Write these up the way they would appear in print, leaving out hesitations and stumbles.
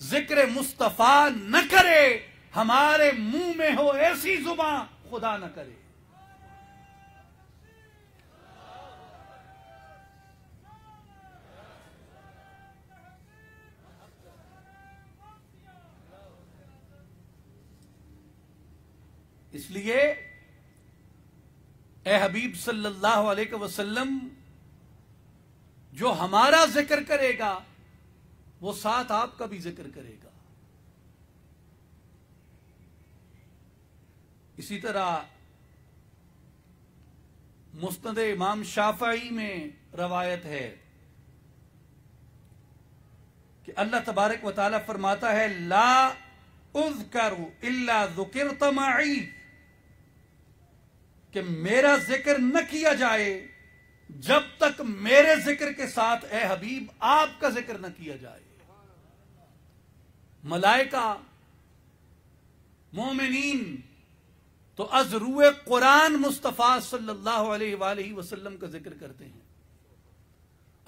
ذکر مصطفیٰ نہ کرے، ہمارے منہ میں ہو ایسی زباں خدا نہ کرے۔ اس لیے اے حبیب صلی اللہ علیہ وسلم، جو ہمارا ذکر کرے گا وہ ساتھ آپ کا بھی ذکر کرے گا۔ اسی طرح مسند امام شافعی میں روایت ہے کہ اللہ تبارک و تعالی فرماتا ہے لا اذکر الا ذکرت معی، کہ میرا ذکر نہ کیا جائے جب تک میرے ذکر کے ساتھ اے حبیب آپ کا ذکر نہ کیا جائے۔ ملائکہ، مومنین تو از روئے قرآن مصطفیٰ صلی اللہ علیہ وآلہ وسلم کا ذکر کرتے ہیں،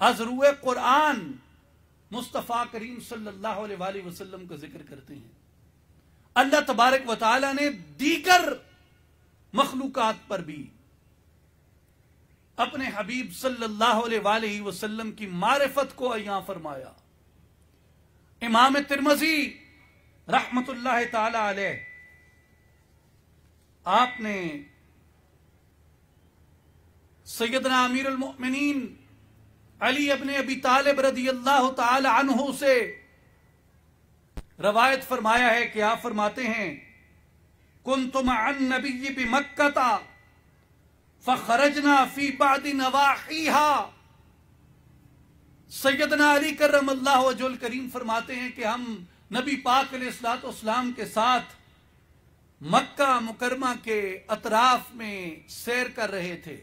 از روئے قرآن مصطفیٰ کریم صلی اللہ علیہ وآلہ وسلم کا ذکر کرتے ہیں۔ اللہ تبارک و تعالی نے دیگر مخلوقات پر بھی اپنے حبیب صلی اللہ علیہ وآلہ وسلم کی معرفت کو عیاں فرمایا۔ امام ترمذی رحمت اللہ تعالی علیہ، آپ نے سیدنا امیر المؤمنین علی ابن ابی طالب رضی اللہ تعالی عنہ سے روایت فرمایا ہے کہ آپ فرماتے ہیں کنت مع النبی بمکہ فخرجنا فی بعض نواحیہا۔ سیدنا علی کرم اللہ وجہ الکریم فرماتے ہیں کہ ہم نبی پاک علیہ الصلوۃ والسلام کے ساتھ مکہ مکرمہ کے اطراف میں سیر کر رہے تھے۔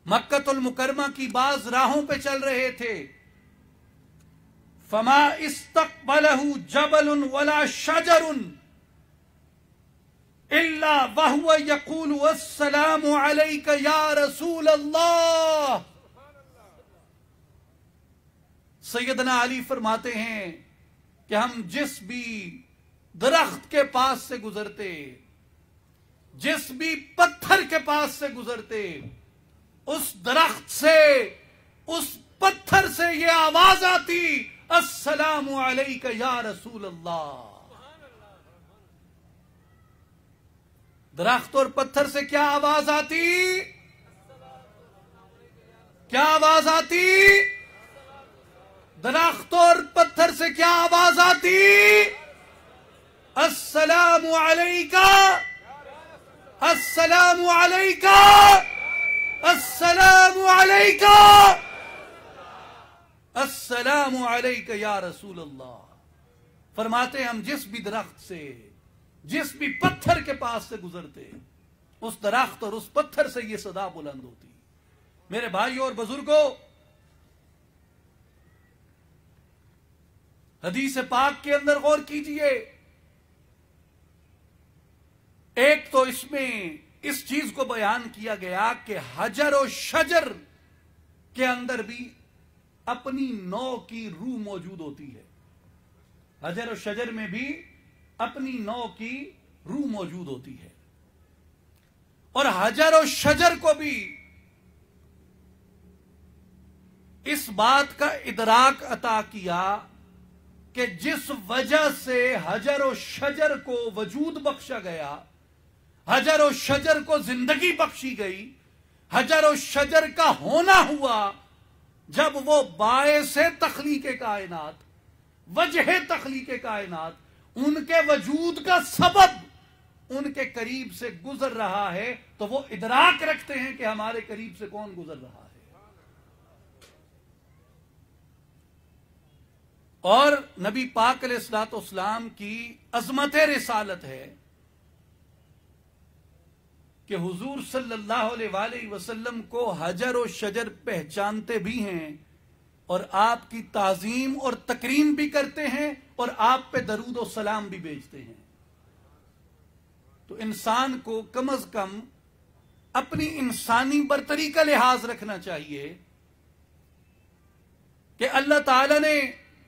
مکہ المکرمہ کی بعض راہوں پہ چل رہے تھے، فما استقبلہ جبل ولا شجر الا وهو يقول السلام علیک یا رسول اللہ۔ سیدنا علی فرماتے ہیں کہ ہم جس بھی درخت کے پاس سے گزرتے، جس بھی پتھر کے پاس سے گزرتے، اس درخت سے، اس پتھر سے یہ آواز آتی السلام علیک یا رسول اللہ۔ درخت اور پتھر سے کیا آواز آتی؟ کیا آواز آتی؟ درخت اور پتھر سے کیا آواز آتی؟ السلام علیکہ، السلام علیکہ، السلام علیکہ، السلام علیکہ یا رسول اللہ۔ فرماتے ہیں ہم جس بھی درخت سے، جس بھی پتھر کے پاس سے گزرتے، اس درخت اور اس پتھر سے یہ صدا بلند ہوتی۔ میرے بھائیوں اور بزرگوں، حدیث پاک کے اندر غور کیجئے، ایک تو اس میں اس چیز کو بیان کیا گیا کہ حجر و شجر کے اندر بھی اپنی نوع کی روح موجود ہوتی ہے۔ حجر و شجر میں بھی اپنی نوع کی روح موجود ہوتی ہے، اور حجر و شجر کو بھی اس بات کا ادراک عطا کیا کہ جس وجہ سے حجر و شجر کو وجود بخشا گیا، حجر و شجر کو زندگی بخشی گئی، حجر و شجر کا ہونا ہوا جب وہ باعث تخلیق کائنات، وجہ تخلیق کائنات، ان کے وجود کا سبب ان کے قریب سے گزر رہا ہے، تو وہ ادراک رکھتے ہیں کہ ہمارے قریب سے کون گزر رہا ہے۔ اور نبی پاک علیہ الصلوۃ والسلام کی عظمت رسالت ہے کہ حضور صلی اللہ علیہ وآلہ وسلم کو حجر و شجر پہچانتے بھی ہیں، اور آپ کی تعظیم اور تکریم بھی کرتے ہیں، اور آپ پہ درود و سلام بھی بھیجتے ہیں۔ تو انسان کو کم از کم اپنی انسانی برتری کا لحاظ رکھنا چاہیے کہ اللہ تعالی نے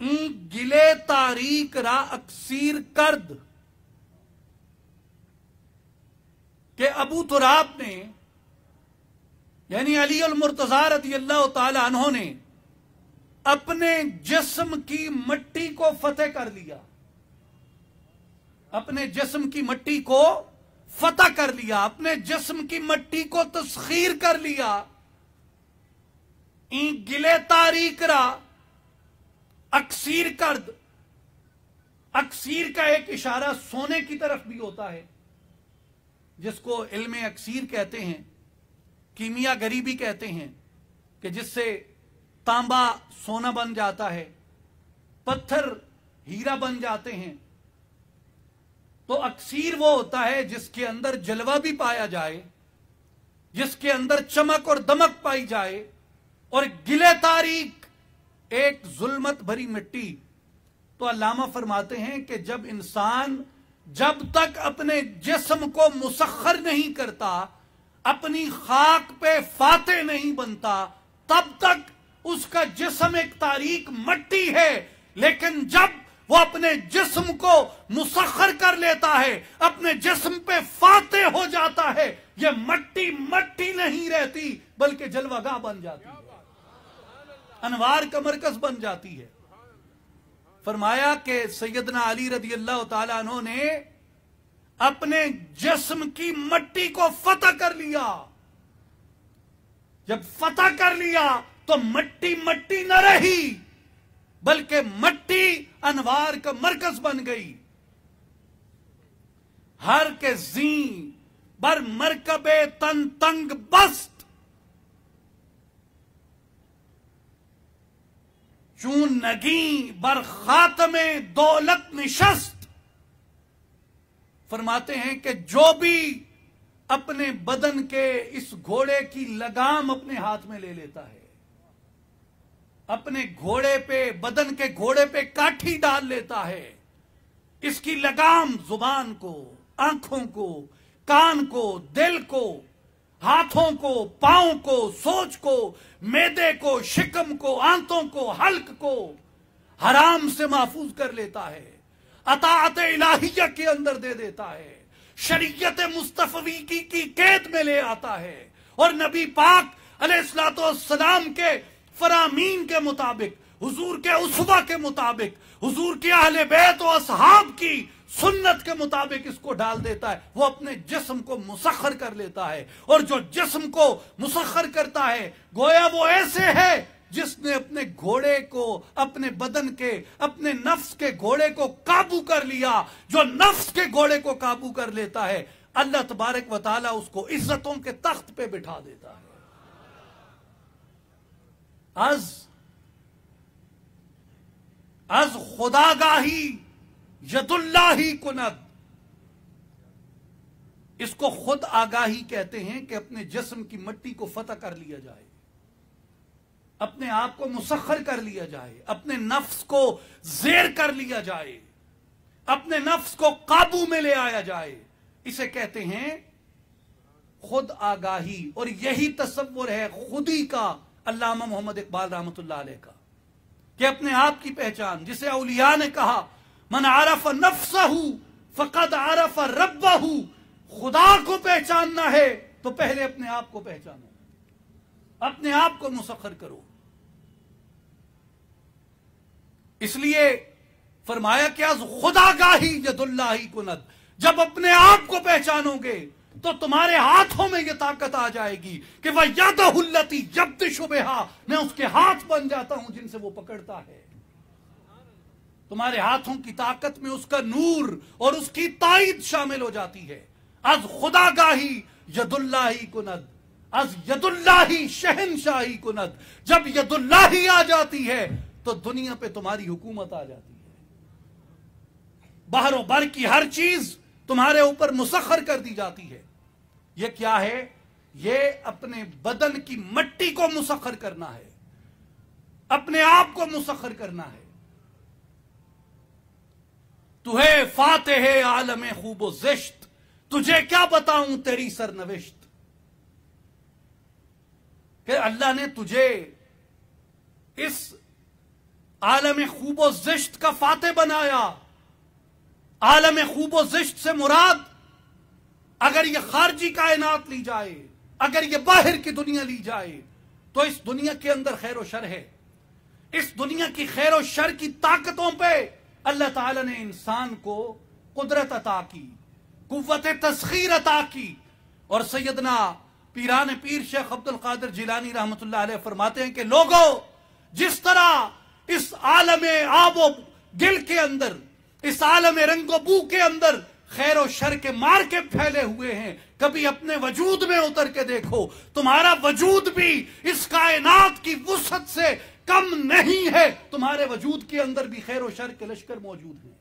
گلے تاریک را اکسیر کرد کہ ابو تراب نے یعنی علی المرتضی رضی اللہ تعالی عنہ نے اپنے جسم کی مٹی کو فتح کر لیا، اپنے جسم کی مٹی کو فتح کر لیا، اپنے جسم کی مٹی کو تسخیر کر لیا۔ این گلے تاریک را اکسیر کرد، اکسیر کا ایک اشارہ سونے کی طرف بھی ہوتا ہے، جس کو علم اکسیر کہتے ہیں، کیمیا گری بھی کہتے ہیں، کہ جس سے تانبا سونا بن جاتا ہے، پتھر ہیرا بن جاتے ہیں۔ تو اکسیر وہ ہوتا ہے جس کے اندر جلوہ بھی پایا جائے، جس کے اندر چمک اور دمک پائی جائے، اور گلے تاریک ایک ظلمت بھری مٹی۔ تو علامہ فرماتے ہیں کہ جب انسان جب تک اپنے جسم کو مسخر نہیں کرتا، اپنی خاک پہ فاتح نہیں بنتا، تب تک اس کا جسم ایک تاریک مٹی ہے۔ لیکن جب وہ اپنے جسم کو مسخر کر لیتا ہے، اپنے جسم پہ فاتح ہو جاتا ہے، یہ مٹی مٹی نہیں رہتی بلکہ جلوہ گاہ بن جاتی ہے، انوار کا مرکز بن جاتی ہے۔ فرمایا کہ سیدنا علی رضی اللہ تعالیٰ عنہ نے اپنے جسم کی مٹی کو فتح کر لیا۔ جب فتح کر لیا تو مٹی مٹی نہ رہی بلکہ مٹی انوار کا مرکز بن گئی۔ ہر کے زین بر مرکب تن تنگ بست، چون نگیں بر خاتم دولت نشست۔ فرماتے ہیں کہ جو بھی اپنے بدن کے اس گھوڑے کی لگام اپنے ہاتھ میں لے لیتا ہے، اپنے گھوڑے پہ، بدن کے گھوڑے پہ کاٹھی ڈال لیتا ہے، اس کی لگام زبان کو، آنکھوں کو، کان کو، دل کو، ہاتھوں کو، پاؤں کو، سوچ کو، معدے کو، شکم کو، آنتوں کو، حلق کو حرام سے محفوظ کر لیتا ہے، اطاعت الہیہ کے اندر دے دیتا ہے، شریعت مصطفی کی قید میں لے آتا ہے، اور نبی پاک علیہ الصلوۃ والسلام کے فرامین کے مطابق، حضور کے اسوہ کے مطابق، حضور کے اہل بیت و اصحاب کی سنت کے مطابق اس کو ڈال دیتا ہے۔ وہ اپنے جسم کو مسخر کر لیتا ہے، اور جو جسم کو مسخر کرتا ہے گویا وہ ایسے ہے جس نے اپنے گھوڑے کو، اپنے بدن کے، اپنے نفس کے گھوڑے کو قابو کر لیا۔ جو نفس کے گھوڑے کو قابو کر لیتا ہے اللہ تبارک و تعالیٰ اس کو عزتوں کے تخت پہ بٹھا دیتا ہے۔ از خداگاہی ید اللہ کند، اس کو خود آگاہی کہتے ہیں کہ اپنے جسم کی مٹی کو فتح کر لیا جائے، اپنے آپ کو مسخر کر لیا جائے، اپنے نفس کو زیر کر لیا جائے، اپنے نفس کو قابو میں لے آیا جائے، اسے کہتے ہیں خود آگاہی۔ اور یہی تصور ہے خودی کا علامہ محمد اقبال رحمۃ اللہ علیہ کا، کہ اپنے آپ کی پہچان، جسے اولیاء نے کہا من عرف نفسہ فقد عرف ربہ، خدا کو پہچاننا ہے تو پہلے اپنے آپ کو پہچانو، اپنے آپ کو مسخر کرو۔ اس لیے فرمایا کہ از خداگاہی ید اللہ کند، جب اپنے آپ کو پہچانو گے تو تمہارے ہاتھوں میں یہ طاقت آ جائے گی کہ وَيَدَهُ الَّتِي يَبْطِشُ بِهَا، میں اس کے ہاتھ بن جاتا ہوں جن سے وہ پکڑتا ہے۔ تمہارے ہاتھوں کی طاقت میں اس کا نور اور اس کی تائید شامل ہو جاتی ہے۔ از خداگاہی ید اللہ کند، از ید اللہ شہنشاہی کند، جب ید اللہ آ جاتی ہے تو دنیا پہ تمہاری حکومت آ جاتی ہے، بحر و بر کی ہر چیز تمہارے اوپر مسخر کر دی جاتی ہے۔ یہ کیا ہے؟ یہ اپنے بدن کی مٹی کو مسخر کرنا ہے، اپنے آپ کو مسخر کرنا ہے۔ تو ہے فاتح عالم خوب و زشت، تجھے کیا بتاؤں تیری سرنوشت، کہ اللہ نے تجھے اس عالم خوب و زشت کا فاتح بنایا. عالم خوب و زشت سے مراد اگر یہ خارجی کائنات لی جائے، اگر یہ باہر کی دنیا لی جائے، تو اس دنیا کے اندر خیر و شر ہے. اس دنیا کی خیر و شر کی طاقتوں پہ اللہ تعالی نے انسان کو قدرت عطا کی، قوت تسخیر عطا کی. اور سیدنا پیران پیر شیخ عبد القادر جیلانی رحمت اللہ علیہ فرماتے ہیں کہ لوگوں، جس طرح اس عالم آب و گل کے اندر، اس عالم رنگ و بو کے اندر خیر و شر کے مار کے پھیلے ہوئے ہیں، کبھی اپنے وجود میں اتر کے دیکھو، تمہارا وجود بھی اس کائنات کی وسعت سے کم نہیں ہے. تمہارے وجود کے اندر بھی خیر و شر کے لشکر موجود ہیں.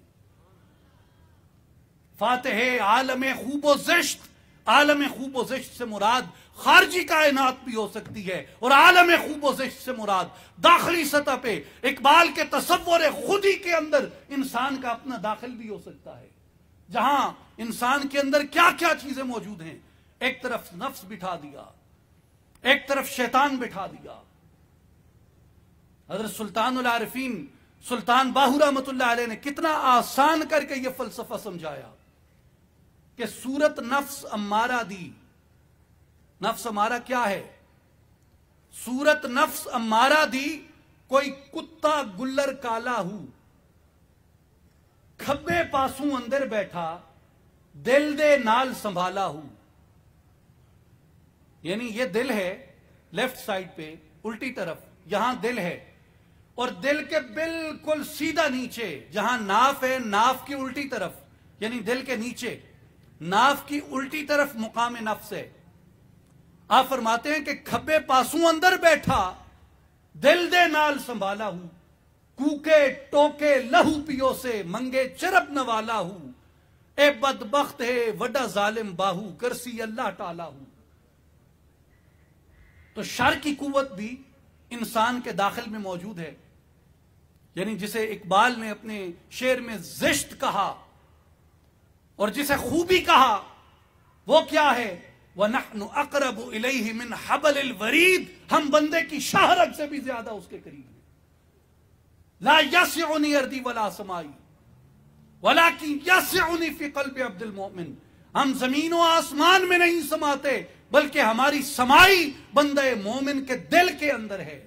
فاتح عالم خوب و زشت، عالم خوب و زشت سے مراد خارجی کائنات بھی ہو سکتی ہے، اور عالم خوب و زشت سے مراد داخلی سطح پہ اقبال کے تصور خودی کے اندر انسان کا اپنا داخل بھی ہو سکتا ہے، جہاں انسان کے اندر کیا کیا چیزیں موجود ہیں. ایک طرف نفس بٹھا دیا، ایک طرف شیطان بٹھا دیا. حضرت سلطان العارفین سلطان باہو رحمت اللہ علیہ نے کتنا آسان کر کے یہ فلسفہ سمجھایا کہ صورت نفس امارہ دی. نفس امارہ کیا ہے؟ صورت نفس امارہ دی کوئی کتا گلر کالا ہو، کھبے پاسوں اندر بیٹھا دل دے نال سنبھالا ہو. یعنی یہ دل ہے لیفٹ سائڈ پہ الٹی طرف، یہاں دل ہے، اور دل کے بالکل سیدھا نیچے جہاں ناف ہے، ناف کی الٹی طرف، یعنی دل کے نیچے ناف کی الٹی طرف مقام نفس ہے. آپ فرماتے ہیں کہ کھبے پاسوں اندر بیٹھا دل دے نال سنبھالا ہوں، کوکے ٹوکے لہو پیو سے منگے چرب نوالا ہوں، اے بدبخت ہے وڈا ظالم باہو کرسی اللہ ٹالا ہوں. تو شر کی قوت بھی انسان کے داخل میں موجود ہے. یعنی جسے اقبال نے اپنے شعر میں زشت کہا اور جسے خوبی کہا، وہ کیا ہے؟ وَنَحْنُ أَقْرَبُ إِلَيْهِ مِنْ حَبَلِ الْوَرِيدِ، ہم بندے کی شاہ رگ سے بھی زیادہ اس کے قریب ہیں. لا يَسِعُنِي أَرْضِي وَلَا سَمَائِي وَلَكِنْ يَسِعُنِي فِي قَلْبِ عَبْدِ الْمُؤْمِنِ. ہم زمین و آسمان میں نہیں سماتے، بلکہ ہماری سمائی بندے مومن کے دل کے اندر ہے.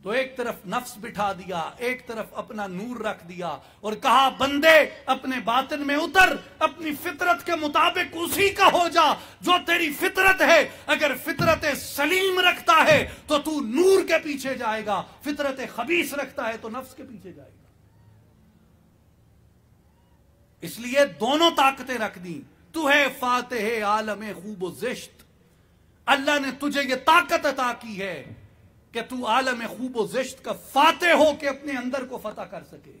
تو ایک طرف نفس بٹھا دیا، ایک طرف اپنا نور رکھ دیا، اور کہا بندے اپنے باطن میں اتر، اپنی فطرت کے مطابق اسی کا ہو جا جو تیری فطرت ہے. اگر فطرت سلیم رکھتا ہے تو تو نور کے پیچھے جائے گا، فطرت خبیث رکھتا ہے تو نفس کے پیچھے جائے گا. اس لیے دونوں طاقتیں رکھ دیں. تو ہے فاتح عالم خوب و زشت، اللہ نے تجھے یہ طاقت عطا کی ہے کہ تو عالم خوب و زشت کا فاتح ہو کے اپنے اندر کو فتح کر سکے،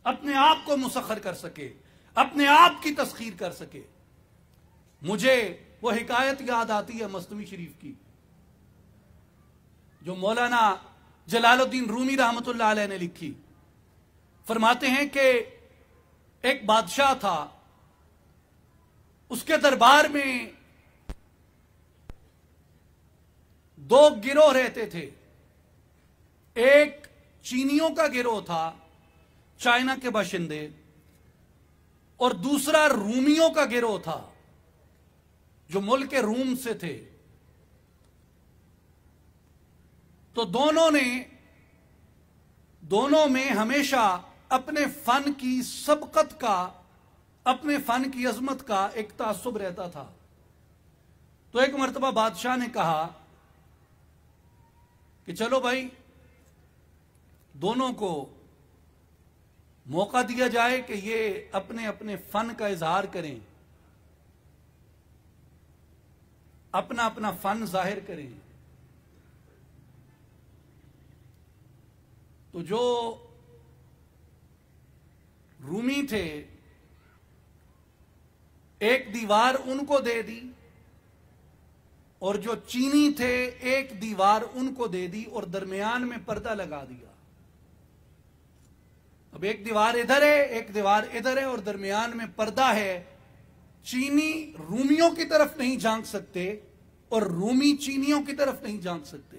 اپنے آپ کو مسخر کر سکے، اپنے آپ کی تسخیر کر سکے. مجھے وہ حکایت یاد آتی ہے مثنوی شریف کی، جو مولانا جلال الدین رومی رحمت اللہ علیہ نے لکھی. فرماتے ہیں کہ ایک بادشاہ تھا، اس کے دربار میں دو گروہ رہتے تھے. ایک چینیوں کا گروہ تھا، چائنا کے باشندے، اور دوسرا رومیوں کا گروہ تھا جو ملک روم سے تھے. تو دونوں میں ہمیشہ اپنے فن کی سبقت کا، اپنے فن کی عظمت کا ایک تعصب رہتا تھا. تو ایک مرتبہ بادشاہ نے کہا کہ چلو بھائی دونوں کو موقع دیا جائے کہ یہ اپنے اپنے فن کا اظہار کریں، اپنا اپنا فن ظاہر کریں. تو جو رومی تھے ایک دیوار ان کو دے دی، اور جو چینی تھے ایک دیوار ان کو دے دی، اور درمیان میں پردہ لگا دیا. اب ایک دیوار ادھر ہے، ایک دیوار ادھر ہے، اور درمیان میں پردہ ہے. چینی رومیوں کی طرف نہیں جھانک سکتے اور رومی چینیوں کی طرف نہیں جھانک سکتے.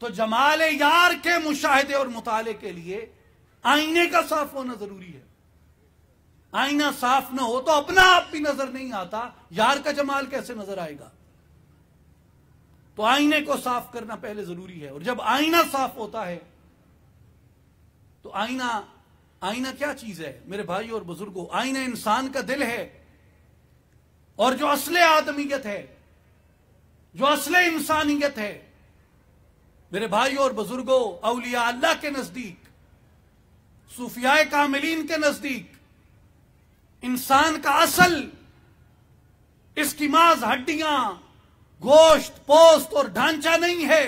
تو جمال یار کے مشاہدے اور مطالعے کے لیے آئینے کا صاف ہونا ضروری ہے. آئینہ صاف نہ ہو تو اپنا آپ بھی نظر نہیں آتا، یار کا جمال کیسے نظر آئے گا؟ تو آئینے کو صاف کرنا پہلے ضروری ہے. اور جب آئینہ صاف ہوتا ہے تو آئینہ کیا چیز ہے میرے بھائی اور بزرگوں؟ آئینہ انسان کا دل ہے. اور جو اصل آدمیت ہے، جو اصل انسانیت ہے میرے بھائی اور بزرگوں، اولیاء اللہ کے نزدیک، صوفیاء کاملین کے نزدیک، انسان کا اصل اس کی محض ہڈیاں، گوشت، پوست اور ڈھانچہ نہیں ہے.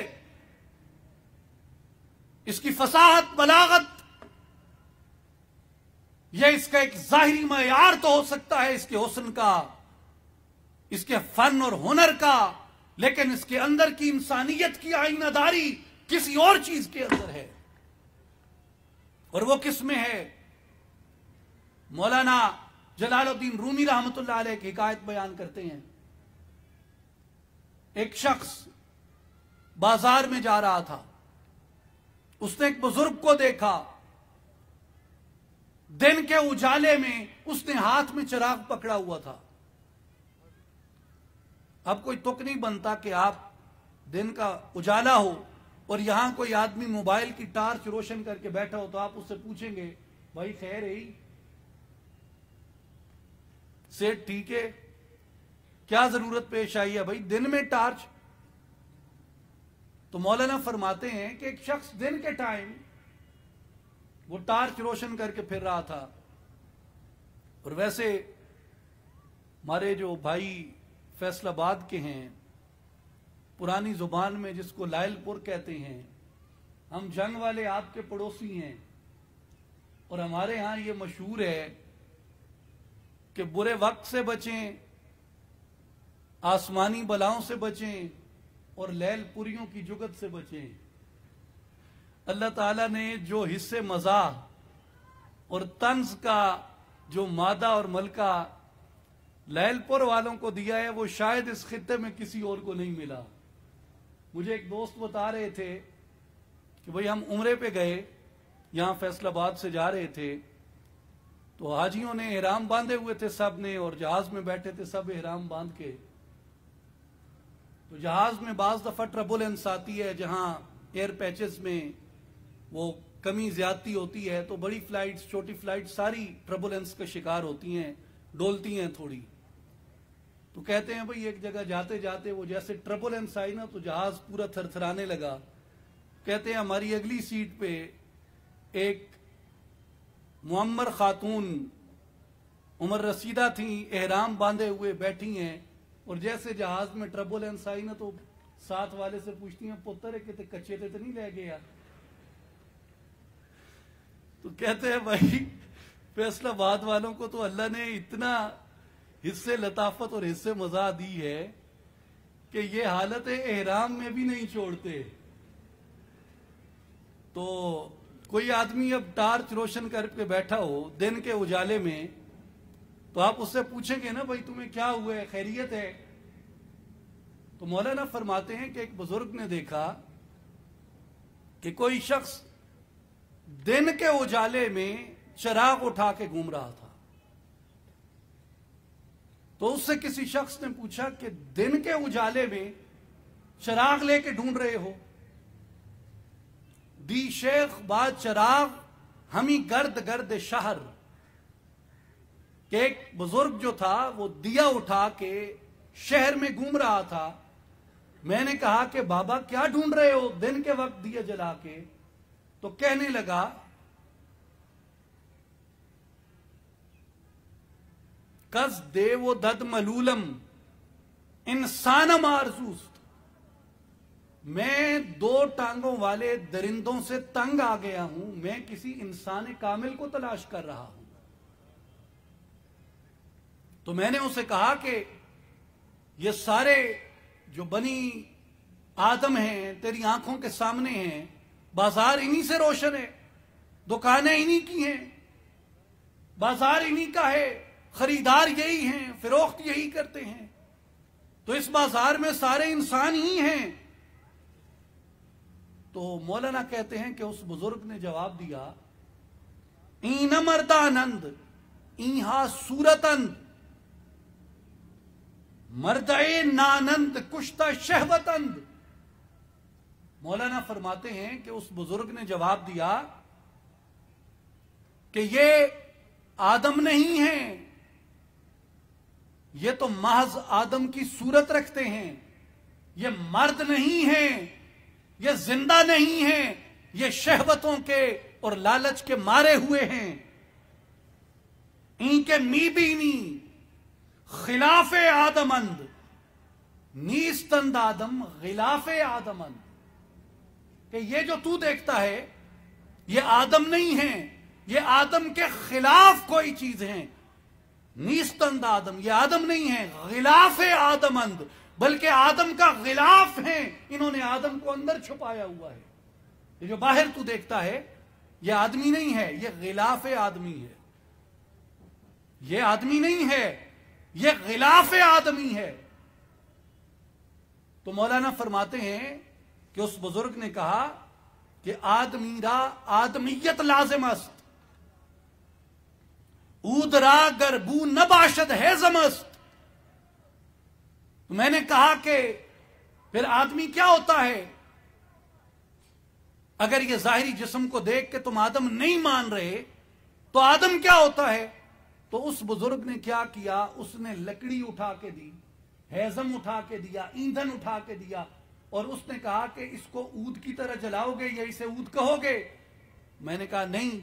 اس کی فصاحت، بلاغت، یہ اس کا ایک ظاہری معیار تو ہو سکتا ہے اس کے حسن کا، اس کے فن اور ہنر کا، لیکن اس کے اندر کی انسانیت کی آئینہ داری کسی اور چیز کے اندر ہے. اور وہ کس میں ہے؟ مولانا جلال الدین رومی رحمت اللہ علیہ کی حکایت بیان کرتے ہیں. ایک شخص بازار میں جا رہا تھا، اس نے ایک بزرگ کو دیکھا. دن کے اجالے میں اس نے ہاتھ میں چراغ پکڑا ہوا تھا. اب کوئی تک نہیں بنتا کہ آپ دن کا اجالا ہو اور یہاں کوئی آدمی موبائل کی ٹارچ روشن کر کے بیٹھا ہو تو آپ اس سے پوچھیں گے بھائی خیر ہے، سیٹ ٹھیک ہے، کیا ضرورت پیش آئی ہے بھائی دن میں ٹارچ؟ تو مولانا فرماتے ہیں کہ ایک شخص دن کے ٹائم وہ ٹارچ روشن کر کے پھر رہا تھا. اور ویسے ہمارے جو بھائی فیصل آباد کے ہیں، پرانی زبان میں جس کو لائل پور کہتے ہیں، ہم جنگ والے آپ کے پڑوسی ہیں. اور ہمارے ہاں یہ مشہور ہے کہ برے وقت سے بچیں، آسمانی بلاؤں سے بچیں اور لیل پوریوں کی جگت سے بچیں. اللہ تعالیٰ نے جو حصے مزاح اور طنز کا جو مادہ اور ملکہ لیل پور والوں کو دیا ہے وہ شاید اس خطے میں کسی اور کو نہیں ملا. مجھے ایک دوست بتا رہے تھے کہ بھئی ہم عمرے پہ گئے، یہاں فیصل آباد سے جا رہے تھے تو حاجیوں نے احرام باندھے ہوئے تھے سب نے، اور جہاز میں بیٹھے تھے سب احرام باندھ کے. تو جہاز میں بعض دفعہ ٹربولنس آتی ہے، جہاں ایئر پیچز میں وہ کمی زیادتی ہوتی ہے تو بڑی فلائٹس، چھوٹی فلائٹس ساری ٹربولنس کا شکار ہوتی ہیں، ڈولتی ہیں تھوڑی. تو کہتے ہیں بھئی ایک جگہ جاتے جاتے وہ جیسے ٹربولنس آئی نا تو جہاز پورا تھر تھرانے لگا. کہتے ہیں ہماری اگلی سیٹ پہ ایک معمر خاتون عمر رسیدہ تھیں، احرام باندھے ہوئے بیٹھی ہیں، اور جیسے جہاز میں ٹربولنس آئی نا تو ساتھ والے سے پوچھتی ہیں پتر کتے کچے تے نہیں لے گیا؟ تو کہتے ہیں بھائی فیصل آباد والوں کو تو اللہ نے اتنا حصے لطافت اور حصے مزاح دی ہے کہ یہ حالت احرام میں بھی نہیں چھوڑتے. تو کوئی آدمی اب ٹارچ روشن کر کے بیٹھا ہو دن کے اجالے میں تو آپ اس سے پوچھیں گے نا بھائی تمہیں کیا ہوا ہے، خیریت ہے؟ تو مولانا فرماتے ہیں کہ ایک بزرگ نے دیکھا کہ کوئی شخص دن کے اجالے میں چراغ اٹھا کے گھوم رہا تھا. تو اس سے کسی شخص نے پوچھا کہ دن کے اجالے میں چراغ لے کے ڈھونڈ رہے ہو؟ دی شیخ باد چراغ ہمیں گرد گرد شہر، کہ ایک بزرگ جو تھا وہ دیا اٹھا کے شہر میں گھوم رہا تھا. میں نے کہا کہ بابا کیا ڈھونڈ رہے ہو دن کے وقت دیا جلا کے؟ تو کہنے لگا کس دے وہ دد ملولم انسانم آرزوست، میں دو ٹانگوں والے درندوں سے تنگ آ گیا ہوں، میں کسی انسان کامل کو تلاش کر رہا ہوں. تو میں نے اسے کہا کہ یہ سارے جو بنی آدم ہیں تیری آنکھوں کے سامنے ہیں، بازار انہی سے روشن ہے، دکانیں انہی کی ہیں، بازار انہی کا ہے، خریدار یہی ہیں، فروخت یہی کرتے ہیں، تو اس بازار میں سارے انسان ہی ہیں. تو مولانا کہتے ہیں کہ اس بزرگ نے جواب دیا، این مردانند اینہا صورتند مردے نانند کشتہ شہوتند۔ مولانا فرماتے ہیں کہ اس بزرگ نے جواب دیا کہ یہ آدم نہیں ہیں، یہ تو محض آدم کی صورت رکھتے ہیں، یہ مرد نہیں ہیں، یہ زندہ نہیں ہیں، یہ شہوتوں کے اور لالچ کے مارے ہوئے ہیں۔ ان کے می بینی خلاف آدمند نیستند آدم غلاف آدمند، کہ یہ جو تو دیکھتا ہے یہ آدم نہیں ہیں، یہ آدم کے خلاف کوئی چیز ہیں۔ نیستند آدم، یہ آدم نہیں ہے، غلاف آدمند، بلکہ آدم کا غلاف ہیں، انہوں نے آدم کو اندر چھپایا ہوا ہے۔ یہ جو باہر تو دیکھتا ہے یہ آدمی نہیں ہے، یہ غلاف آدمی ہے، یہ آدمی نہیں ہے، یہ غلاف آدمی ہے۔ تو مولانا فرماتے ہیں کہ اس بزرگ نے کہا کہ آدمی را آدمیت لازم است، اود را گر بو نباشد ہے زمست۔ تو میں نے کہا کہ پھر آدمی کیا ہوتا ہے؟ اگر یہ ظاہری جسم کو دیکھ کے تم آدم نہیں مان رہے تو آدم کیا ہوتا ہے؟ تو اس بزرگ نے کیا کیا، اس نے لکڑی اٹھا کے دی، ہیزم اٹھا کے دیا، ایندھن اٹھا کے دیا، اور اس نے کہا کہ اس کو اود کی طرح جلاؤ گے یا اسے اود کہو گے؟ میں نے کہا نہیں۔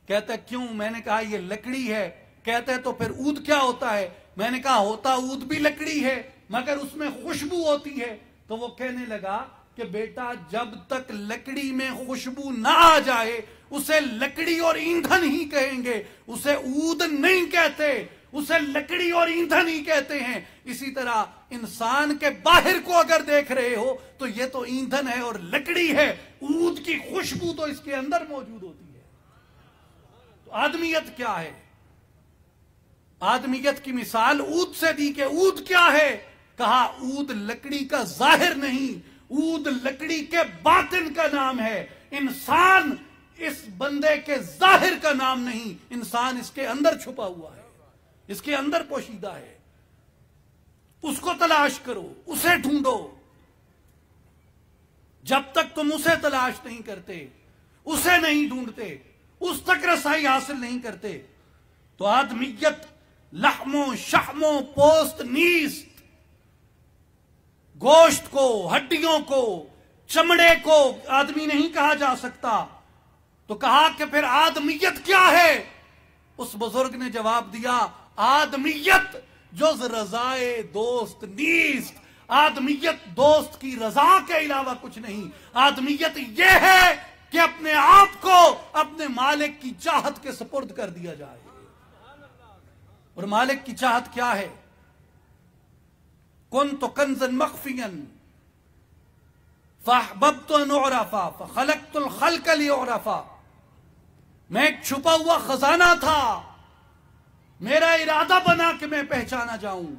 کہتا کیوں؟ میں نے کہا یہ لکڑی ہے۔ کہتا ہے تو پھر اود کیا ہوتا ہے؟ میں نے کہا ہوتا اود بھی لکڑی ہے مگر اس میں خوشبو ہوتی ہے۔ تو وہ کہنے لگا کہ بیٹا جب تک لکڑی میں خوشبو نہ آ جائے اسے لکڑی اور ایندھن ہی کہیں گے، اسے اود نہیں کہتے، اسے لکڑی اور ایندھن ہی کہتے ہیں۔ اسی طرح انسان کے باہر کو اگر دیکھ رہے ہو تو یہ تو ایندھن ہے اور لکڑی ہے، اود کی خوشبو تو اس کے اندر موجود ہوتی ہے۔ تو آدمیت کیا ہے؟ آدمیت کی مثال اود سے دی کہ اود کیا ہے؟ کہا اود لکڑی کا ظاہر نہیں، اود لکڑی کے باطن کا نام ہے۔ انسان اس بندے کے ظاہر کا نام نہیں، انسان اس کے اندر چھپا ہوا ہے، اس کے اندر پوشیدہ ہے۔ اس کو تلاش کرو، اسے ڈھونڈو۔ جب تک تم اسے تلاش نہیں کرتے، اسے نہیں ڈھونڈتے، اس تک رسائی حاصل نہیں کرتے تو آدمیت لحموں شحموں پوست نیست، گوشت کو، ہڈیوں کو، چمڑے کو آدمی نہیں کہا جا سکتا۔ تو کہا کہ پھر آدمیت کیا ہے؟ اس بزرگ نے جواب دیا آدمیت جز رضائے دوست نیست، آدمیت دوست کی رضا کے علاوہ کچھ نہیں۔ آدمیت یہ ہے کہ اپنے آپ کو اپنے مالک کی چاہت کے سپرد کر دیا جائے۔ اور مالک کی چاہت کیا ہے؟ کنت کنزا مخفیا فاحببت ان اعرفا فخلقت الخلق لیعرفا۔ میں ایک چھپا ہوا خزانہ تھا، میرا ارادہ بنا کہ میں پہچانا جاؤں،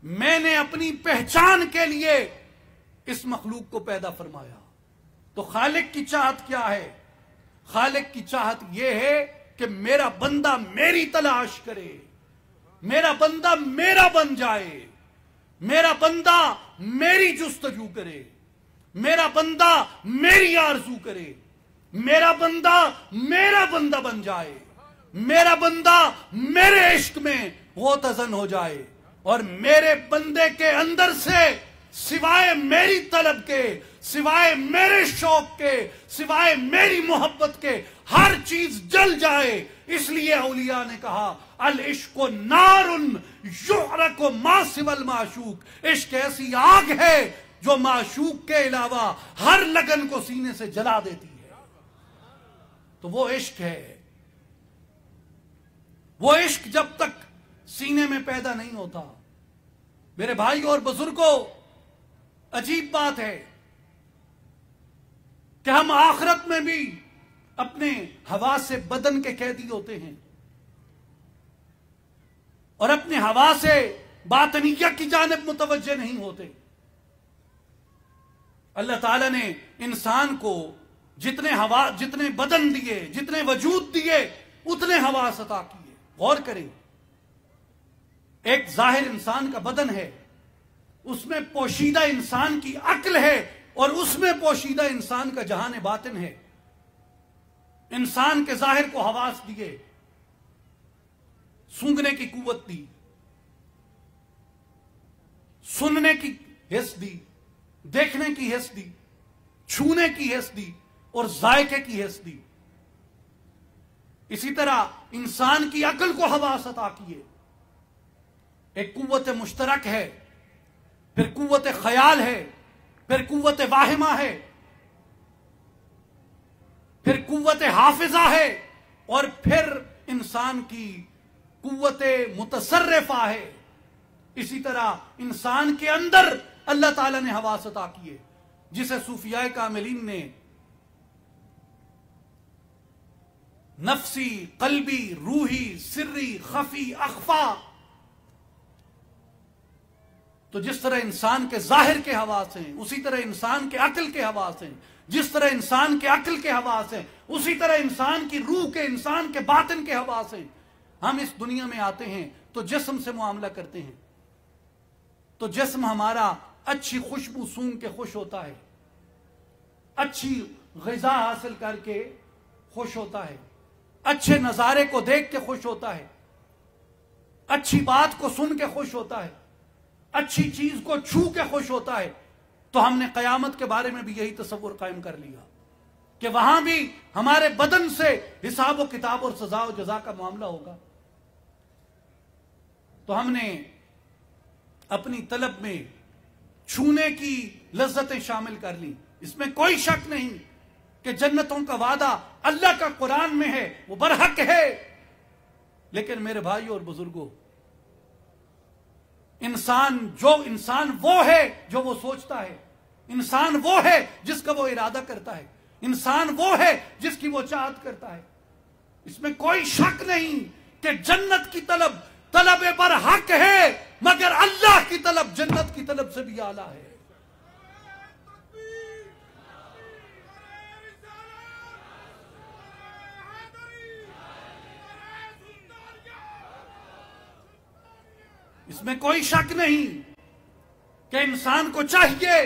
میں نے اپنی پہچان کے لیے اس مخلوق کو پیدا فرمایا۔ تو خالق کی چاہت کیا ہے؟ خالق کی چاہت یہ ہے کہ میرا بندہ میری تلاش کرے، میرا بندہ میرا بن جائے، میرا بندہ میری جستجو کرے، میرا بندہ میری آرزو کرے، میرا بندہ میرا بندہ بن جائے، میرا بندہ میرے عشق میں غوطہ ہو جائے، اور میرے بندے کے اندر سے سوائے میری طلب کے، سوائے میرے شوق کے، سوائے میری محبت کے ہر چیز جل جائے۔ اس لیے اولیاء نے کہا العشق نار یحرق ما سوى المعشوق، عشق ایسی آگ ہے جو معشوق کے علاوہ ہر لگن کو سینے سے جلا دیتی ہے۔ تو وہ عشق ہے، وہ عشق جب تک سینے میں پیدا نہیں ہوتا۔ میرے بھائی اور بزرگوں، عجیب بات ہے کہ ہم آخرت میں بھی اپنے حواس سے بدن کے قیدی ہوتے ہیں اور اپنے حواس سے باطنیہ کی جانب متوجہ نہیں ہوتے۔ اللہ تعالیٰ نے انسان کو جتنے بدن دیے، جتنے وجود دیے، اتنے حواس عطا کیے. غور کریں، ایک ظاہر انسان کا بدن ہے، اس میں پوشیدہ انسان کی عقل ہے، اور اس میں پوشیدہ انسان کا جہان باطن ہے. انسان کے ظاہر کو حواس دیے، سونگنے کی قوت دی، سننے کی حس دی، دیکھنے کی حس دی، چھونے کی حس دی، اور ذائقے کی حس دی. اسی طرح انسان کی عقل کو حواس عطا کیے. ایک قوت مشترک ہے، پھر قوت خیال ہے، پھر قوت واہمہ ہے، پھر قوت حافظہ ہے، اور پھر انسان کی قوت متصرفہ ہے. اسی طرح انسان کے اندر اللہ تعالیٰ نے حواس عطا کیے، جسے صوفیاء کاملین نے نفسی، قلبی، روحی، سری، خفی، اخفا. تو جس طرح انسان کے ظاہر کے حواس ہیں، اسی طرح انسان کے عقل کے حواس ہیں. جس طرح انسان کے عقل کے حواس ہیں، اسی طرح انسان کی روح کے، انسان کے باطن کے حواس ہیں. ہم اس دنیا میں آتے ہیں تو جسم سے معاملہ کرتے ہیں، تو جسم ہمارا اچھی خوشبو سونگھ کے خوش ہوتا ہے، اچھی غذا حاصل کر کے خوش ہوتا ہے، اچھے نظارے کو دیکھ کے خوش ہوتا ہے، اچھی بات کو سن کے خوش ہوتا ہے، اچھی چیز کو چھو کے خوش ہوتا ہے. تو ہم نے قیامت کے بارے میں بھی یہی تصور قائم کر لیا کہ وہاں بھی ہمارے بدن سے حساب و کتاب اور سزا و جزا کا معاملہ ہوگا. تو ہم نے اپنی طلب میں چھونے کی لذتیں شامل کر لی. اس میں کوئی شک نہیں کہ جنتوں کا وعدہ اللہ کا قرآن میں ہے، وہ برحق ہے. لیکن میرے بھائیوں اور بزرگوں، انسان وہ ہے جو وہ سوچتا ہے، انسان وہ ہے جس کا وہ ارادہ کرتا ہے، انسان وہ ہے جس کی وہ چاہت کرتا ہے. اس میں کوئی شک نہیں کہ جنت کی طلب برحق ہے، مگر اللہ کی طلب جنت کی طلب سے بھی اعلیٰ ہے. اس میں کوئی شک نہیں کہ انسان کو چاہیے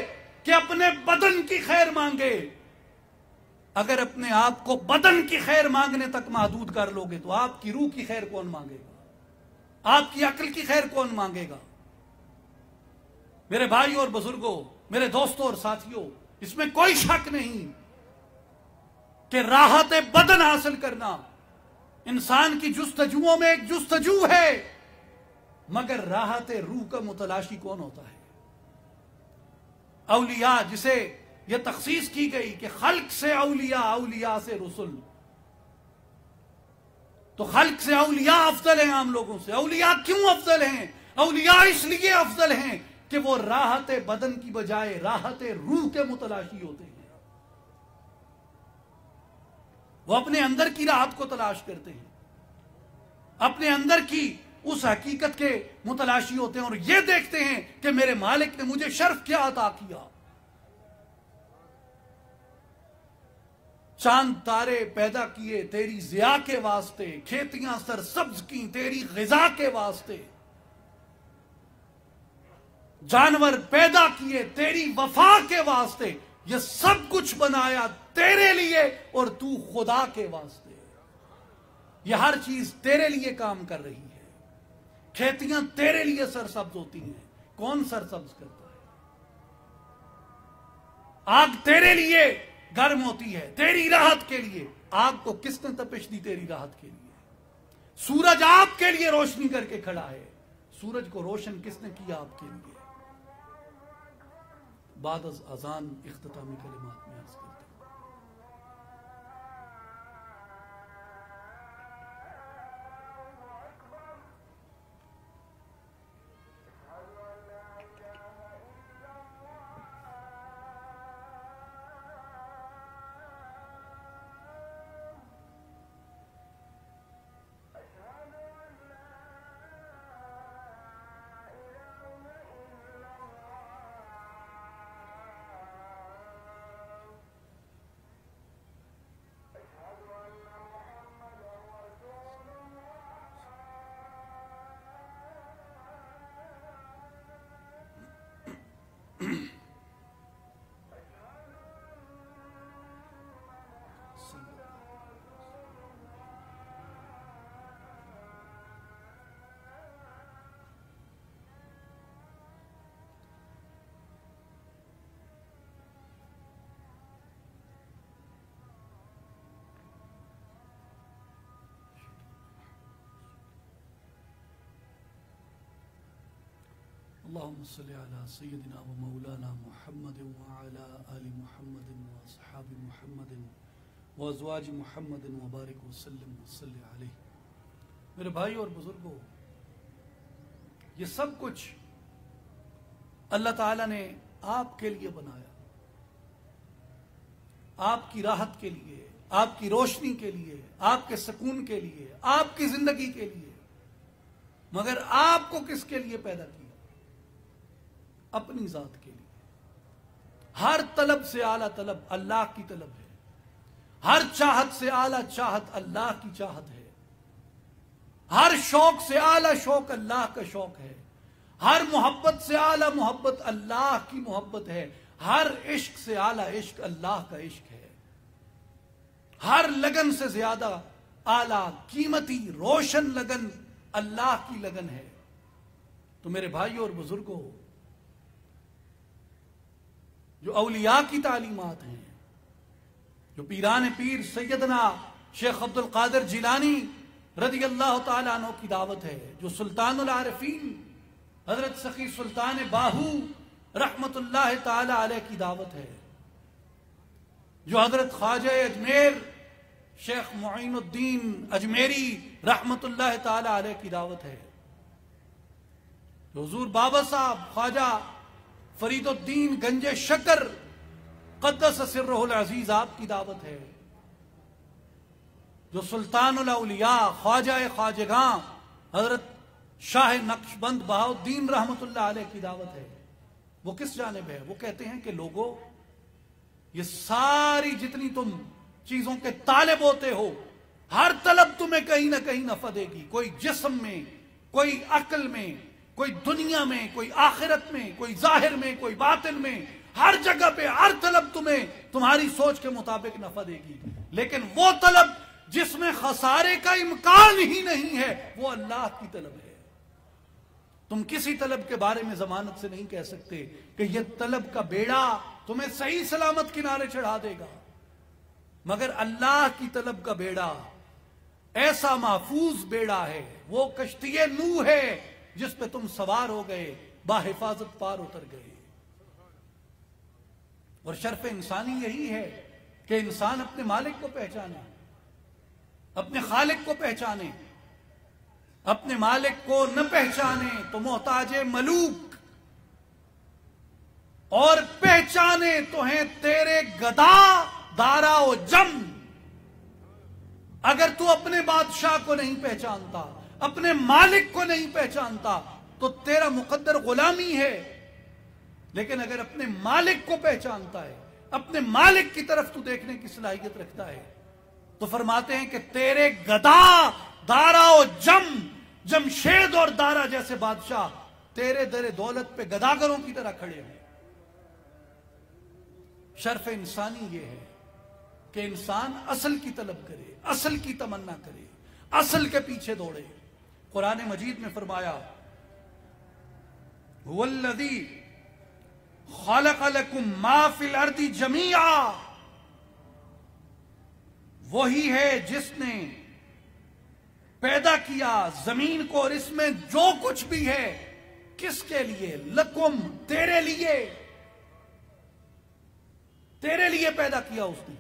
کہ اپنے بدن کی خیر مانگے. اگر اپنے آپ کو بدن کی خیر مانگنے تک محدود کر لو گے تو آپ کی روح کی خیر کون مانگے گا؟ آپ کی عقل کی خیر کون مانگے گا؟ میرے بھائیوں اور بزرگوں، میرے دوستوں اور ساتھیوں، اس میں کوئی شک نہیں کہ راحت بدن حاصل کرنا انسان کی جستجوؤں میں ایک جستجو ہے، مگر راحت روح کا متلاشی کون ہوتا ہے؟ اولیاء، جسے یہ تخصیص کی گئی کہ خلق سے اولیاء، اولیاء سے رسل. تو خلق سے اولیاء افضل ہیں عام لوگوں سے. اولیاء کیوں افضل ہیں؟ اولیاء اس لیے افضل ہیں کہ وہ راحت بدن کی بجائے راحت روح کے متلاشی ہوتے ہیں. وہ اپنے اندر کی راحت کو تلاش کرتے ہیں، اپنے اندر کی اس حقیقت کے متلاشی ہوتے ہیں، اور یہ دیکھتے ہیں کہ میرے مالک نے مجھے شرف کیا عطا کیا. چاند تارے پیدا کیے تیری ضیاء کے واسطے، کھیتیاں سرسبز کی تیری غذا کے واسطے، جانور پیدا کیے تیری وفا کے واسطے. یہ سب کچھ بنایا تیرے لیے اور تو خدا کے واسطے. یہ ہر چیز تیرے لیے کام کر رہی ہے. کھیتیاں تیرے لیے سرسبز ہوتی ہیں. کون سرسبز کرتا ہے؟ آگ تیرے لیے گرم ہوتی ہے تیری راحت کے لیے. آگ کو کس نے تپش دی؟ تیری راحت کے لیے. سورج آپ کے لیے روشنی کر کے کھڑا ہے. سورج کو روشن کس نے کیا آپ کے لیے؟ بعد از اذان اختتامی کلمات میں عرض کرتا ہوں. اللهم صل على سيدنا ومولانا محمد وعلى آل محمد وأصحاب محمد وأزواج محمد وبارك وسلم وصلی علیہ۔ میرے بھائی اور بزرگوں، یہ سب کچھ اللہ تعالیٰ نے آپ کے لیے بنایا، آپ کی راحت کے لیے، آپ کی روشنی کے لیے، آپ کے سکون کے لیے، آپ کی زندگی کے لیے۔ مگر آپ کو کس کے لیے پیدا کیا؟ اپنی ذات کے لیے۔ ہر طلب سے اعلیٰ طلب اللہ کی طلب ہے، ہر چاہت سے اعلیٰ چاہت اللہ کی چاہت ہے، ہر شوق سے اعلیٰ شوق اللہ کا شوق ہے، ہر محبت سے اعلیٰ محبت اللہ کی محبت ہے، ہر عشق سے اعلیٰ عشق اللہ کا عشق ہے، ہر لگن سے زیادہ اعلیٰ قیمتی روشن لگن اللہ کی لگن ہے۔ تو میرے بھائیوں اور بزرگوں، جو اولیاء کی تعلیمات ہیں، جو پیران پیر سیدنا شیخ عبد القادر جیلانی رضی اللہ تعالیٰ عنہ کی دعوت ہے، جو سلطان العارفین حضرت سخی سلطان باہو رحمت اللہ تعالیٰ علیہ کی دعوت ہے، جو حضرت خواجہ اجمیر شیخ معین الدین اجمیری رحمت اللہ تعالیٰ علیہ کی دعوت ہے، جو حضور بابا صاحب خواجہ فرید الدین گنج شکر قدس سرہ العزیز آپ کی دعوت ہے، جو سلطان الاولیاء خواجہ خواجگاں حضرت شاہ نقشبند بہاؤالدین رحمت اللہ علیہ کی دعوت ہے۔ وہ کس جانب ہے؟ وہ کہتے ہیں کہ لوگوں، یہ ساری جتنی تم چیزوں کے طالب ہوتے ہو، ہر طلب تمہیں کہیں نہ کہیں نفع دے گی، کوئی جسم میں، کوئی عقل میں، کوئی دنیا میں، کوئی آخرت میں، کوئی ظاہر میں، کوئی باطن میں، ہر جگہ پہ ہر طلب تمہیں تمہاری سوچ کے مطابق نفع دے گی، لیکن وہ طلب جس میں خسارے کا امکان ہی نہیں ہے وہ اللہ کی طلب ہے۔ تم کسی طلب کے بارے میں ضمانت سے نہیں کہہ سکتے کہ یہ طلب کا بیڑا تمہیں صحیح سلامت کنارے چڑھا دے گا، مگر اللہ کی طلب کا بیڑا ایسا محفوظ بیڑا ہے، وہ کشتی نوح ہے جس پہ تم سوار ہو گئے، باحفاظت پار اتر گئے۔ اور شرف انسانی یہی ہے کہ انسان اپنے مالک کو پہچانے، اپنے خالق کو پہچانے، اپنے مالک کو نہ پہچانے تو محتاج ملوک، اور پہچانے تو ہیں تیرے گدا دارا و جم۔ اگر تو اپنے بادشاہ کو نہیں پہچانتا، اپنے مالک کو نہیں پہچانتا تو تیرا مقدر غلامی ہے، لیکن اگر اپنے مالک کو پہچانتا ہے، اپنے مالک کی طرف تو دیکھنے کی صلاحیت رکھتا ہے، تو فرماتے ہیں کہ تیرے گدا دارا و جمشید اور دارا جیسے بادشاہ تیرے در دولت پہ گداگروں کی طرح کھڑے ہیں۔ شرف انسانی یہ ہے کہ انسان اصل کی طلب کرے، اصل کی تمنا کرے، اصل کے پیچھے دوڑے۔ قرآن مجید میں فرمایا هو الذی خلق لکم ما فی الارض جمیعا، وہی ہے جس نے پیدا کیا زمین کو اور اس میں جو کچھ بھی ہے، کس کے لیے؟ لکم، تیرے لیے، تیرے لیے پیدا کیا اس نے،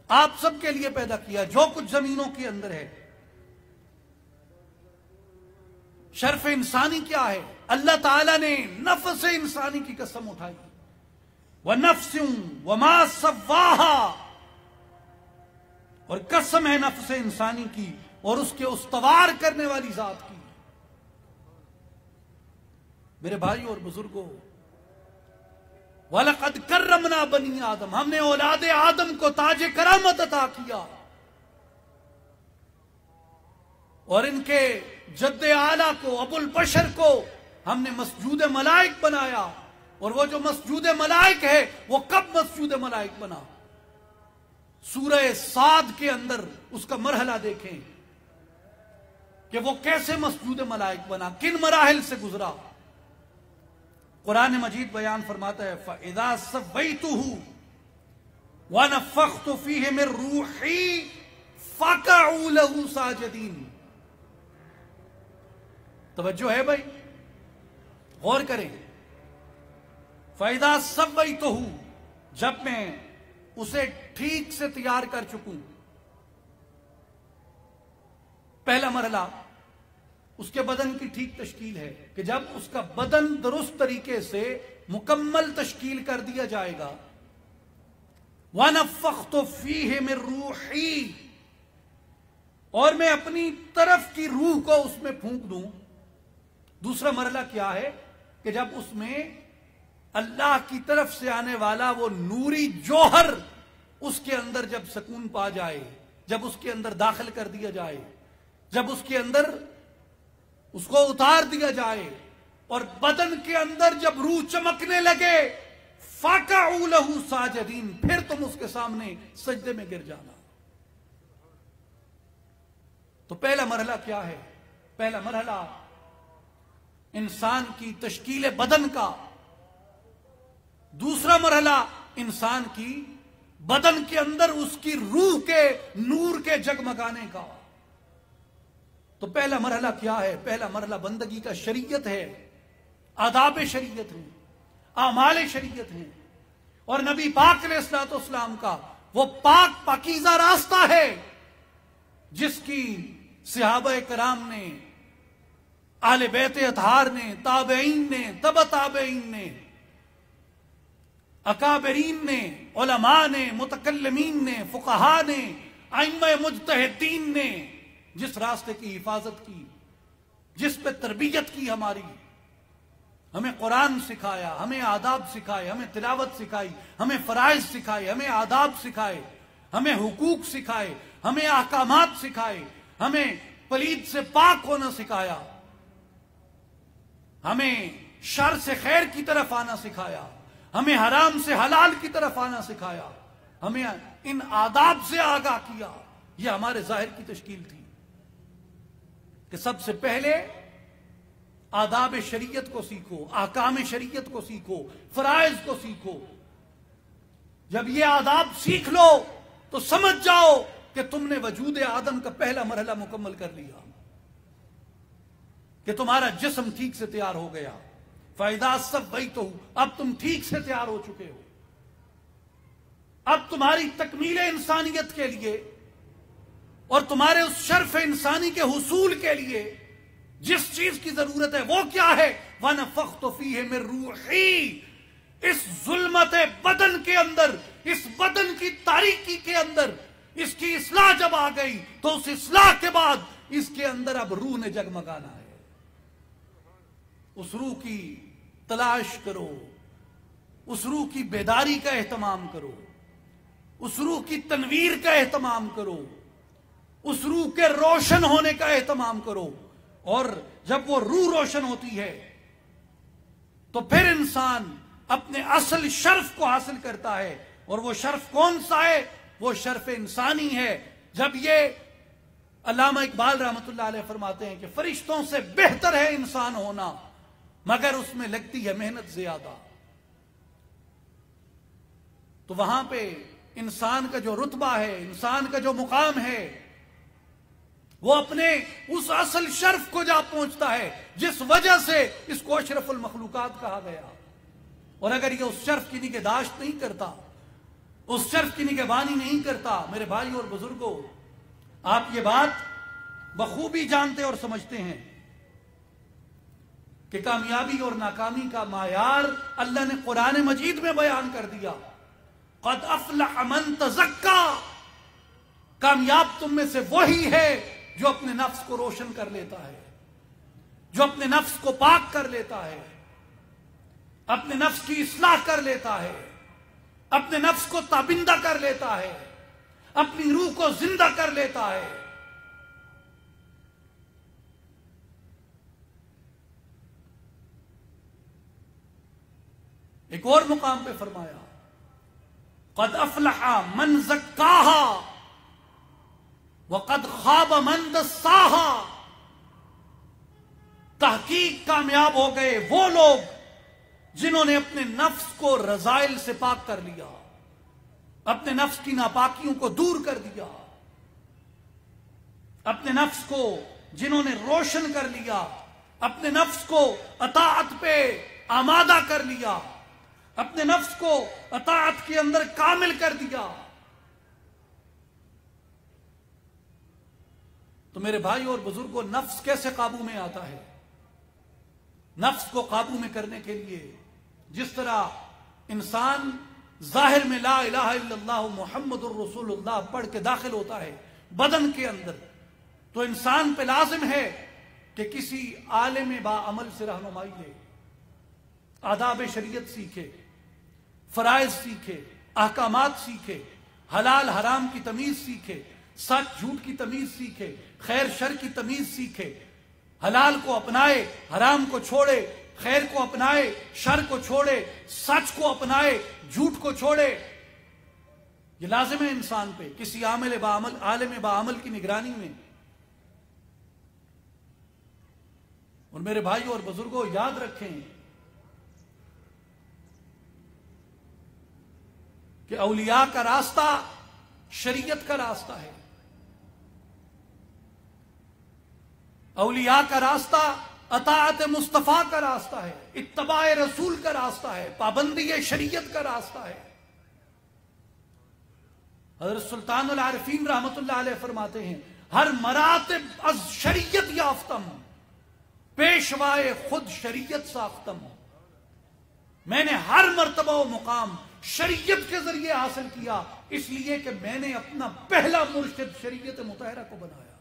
آپ سب کے لیے پیدا کیا جو کچھ زمینوں کے اندر ہے۔ شرف انسانی کیا ہے؟ اللہ تعالیٰ نے نفس انسانی کی قسم اٹھائی، وَنَفْسٍ وَمَا سَوَّاهَا، اور قسم ہے نفس انسانی کی اور اس کے استوار کرنے والی ذات کی۔ میرے بھائی اور بزرگوں، وَلَقَدْ كَرَّمْنَا بَنِي آدم، ہم نے اولاد آدم کو تاج کرامت عطا کیا، اور ان کے جد اعلیٰ کو، ابو البشر کو ہم نے مسجود ملائک بنایا۔ اور وہ جو مسجود ملائک ہے وہ کب مسجود ملائک بنا؟ سورہ صاد کے اندر اس کا مرحلہ دیکھیں کہ وہ کیسے مسجود ملائک بنا، کن مراحل سے گزرا۔ قرآن مجید بیان فرماتا ہے فَإِذَا سَوَّيْتُهُ وَنَفَخْتُ فِيهِ مِن رُوحِي فَقَعُوا لَهُ سَاجِدِينَ۔ توجہ ہے بھائی، غور کریں. فَإِذَا سَوَّيْتُهُ، جب میں اسے ٹھیک سے تیار کر چکوں. پہلا مرحلہ اس کے بدن کی ٹھیک تشکیل ہے کہ جب اس کا بدن درست طریقے سے مکمل تشکیل کر دیا جائے گا. وَنَفَّخْتُ فِيهِ مِن رُوحِي، اور میں اپنی طرف کی روح کو اس میں پھونک دوں. دوسرا مرحلہ کیا ہے کہ جب اس میں اللہ کی طرف سے آنے والا وہ نوری جوہر اس کے اندر جب سکون پا جائے، جب اس کے اندر داخل کر دیا جائے، جب اس کے اندر اس کو اتار دیا جائے، اور بدن کے اندر جب روح چمکنے لگے، فَقَعُوا لَهُ سَاجِدِينَ، پھر تم اس کے سامنے سجدے میں گر جانا. تو پہلا مرحلہ کیا ہے؟ پہلا مرحلہ انسان کی تشکیل بدن کا. دوسرا مرحلہ انسان کی بدن کے اندر اس کی روح کے نور کے جگمگانے کا. تو پہلا مرحلہ کیا ہے؟ پہلا مرحلہ بندگی کا شریعت ہے، آداب شریعت ہیں، اعمال شریعت ہیں، اور نبی پاک علیہ الصلوۃ والسلام کا وہ پاک پاکیزہ راستہ ہے جس کی صحابہ کرام نے، اہل بیت اطہار نے، تابعین نے، تبع تابعین نے، اکابرین نے، علماء نے، متکلمین نے، فقہاء نے، ائمہ مجتہدین نے جس راستے کی حفاظت کی، جس پہ تربیت کی ہماری، ہمیں قرآن سکھایا، ہمیں آداب سکھائے، ہمیں تلاوت سکھائی، ہمیں فرائض سکھائے، ہمیں آداب سکھائے، ہمیں حقوق سکھائے، ہمیں احکامات سکھائے، ہمیں پلید سے پاک ہونا سکھایا، ہمیں شر سے خیر کی طرف آنا سکھایا، ہمیں حرام سے حلال کی طرف آنا سکھایا، ہمیں ان آداب سے آگاہ کیا. یہ ہمارے ظاہر کی تشکیل تھی کہ سب سے پہلے آداب شریعت کو سیکھو، احکام شریعت کو سیکھو، فرائض کو سیکھو. جب یہ آداب سیکھ لو تو سمجھ جاؤ کہ تم نے وجود آدم کا پہلا مرحلہ مکمل کر لیا، کہ تمہارا جسم ٹھیک سے تیار ہو گیا. فَإِذَا سَوَّيْتُهُ، اب تم ٹھیک سے تیار ہو چکے ہو. اب تمہاری تکمیل انسانیت کے لیے اور تمہارے اس شرف انسانی کے حصول کے لیے جس چیز کی ضرورت ہے وہ کیا ہے؟ وَنَفَخْتُ فِيهِ مِن رُوحِي، اس ظلمت بدن کے اندر، اس بدن کی تاریکی کے اندر اس کی اصلاح جب آ گئی تو اس اصلاح کے بعد اس کے اندر اب روح نے جگمگانا ہے. اس روح کی تلاش کرو، اس روح کی بیداری کا اہتمام کرو، اس روح کی تنویر کا اہتمام کرو، اس روح کے روشن ہونے کا اہتمام کرو. اور جب وہ روح روشن ہوتی ہے تو پھر انسان اپنے اصل شرف کو حاصل کرتا ہے. اور وہ شرف کون سا ہے؟ وہ شرف انسانی ہے. جب یہ علامہ اقبال رحمۃ اللہ علیہ فرماتے ہیں کہ فرشتوں سے بہتر ہے انسان ہونا مگر اس میں لگتی ہے محنت زیادہ. تو وہاں پہ انسان کا جو رتبہ ہے، انسان کا جو مقام ہے، وہ اپنے اس اصل شرف کو جا پہنچتا ہے جس وجہ سے اس کو اشرف المخلوقات کہا گیا. اور اگر یہ اس شرف کی نگہداشت نہیں کرتا، اس شرف کی نگہبانی نہیں کرتا، میرے بھائی اور بزرگوں، آپ یہ بات بخوبی جانتے اور سمجھتے ہیں کہ کامیابی اور ناکامی کا معیار اللہ نے قرآن مجید میں بیان کر دیا. قد افلح من تزکا، کامیاب تم میں سے وہی ہے جو اپنے نفس کو روشن کر لیتا ہے، جو اپنے نفس کو پاک کر لیتا ہے، اپنے نفس کی اصلاح کر لیتا ہے، اپنے نفس کو تابندہ کر لیتا ہے، اپنی روح کو زندہ کر لیتا ہے. ایک اور مقام پہ فرمایا قد افلح من زکاہا وقد خاب من دساہا، تحقیق کامیاب ہو گئے وہ لوگ جنہوں نے اپنے نفس کو رذائل سے پاک کر لیا، اپنے نفس کی ناپاکیوں کو دور کر دیا، اپنے نفس کو جنہوں نے روشن کر لیا، اپنے نفس کو اطاعت پہ آمادہ کر لیا، اپنے نفس کو اطاعت کے اندر کامل کر دیا، تو میرے بھائی اور بزرگوں، نفس کیسے قابو میں آتا ہے؟ نفس کو قابو میں کرنے کے لیے جس طرح انسان ظاہر میں لا الہ الا اللہ محمد الرسول اللہ پڑھ کے داخل ہوتا ہے بدن کے اندر، تو انسان پہ لازم ہے کہ کسی عالم با عمل سے رہنمائی لے، آداب شریعت سیکھے، فرائض سیکھے، احکامات سیکھے، حلال حرام کی تمیز سیکھے، سچ جھوٹ کی تمیز سیکھے، خیر شر کی تمیز سیکھے، حلال کو اپنائے، حرام کو چھوڑے، خیر کو اپنائے، شر کو چھوڑے، سچ کو اپنائے، جھوٹ کو چھوڑے۔ یہ لازم ہے انسان پہ کسی عالم با عمل کی نگرانی میں۔ اور میرے بھائیوں اور بزرگوں، یاد رکھیں کہ اولیاء کا راستہ شریعت کا راستہ ہے، اولیاء کا راستہ اطاعت مصطفیٰ کا راستہ ہے، اتباع رسول کا راستہ ہے، پابندی شریعت کا راستہ ہے۔ حضرت سلطان العارفین رحمت اللہ علیہ فرماتے ہیں، ہر مراتب از شریعت یافتم، پیشوائے خود شریعت ساختم۔ میں نے ہر مرتبہ و مقام شریعت کے ذریعے حاصل کیا، اس لیے کہ میں نے اپنا پہلا مرشد شریعت مطہرہ کو بنایا۔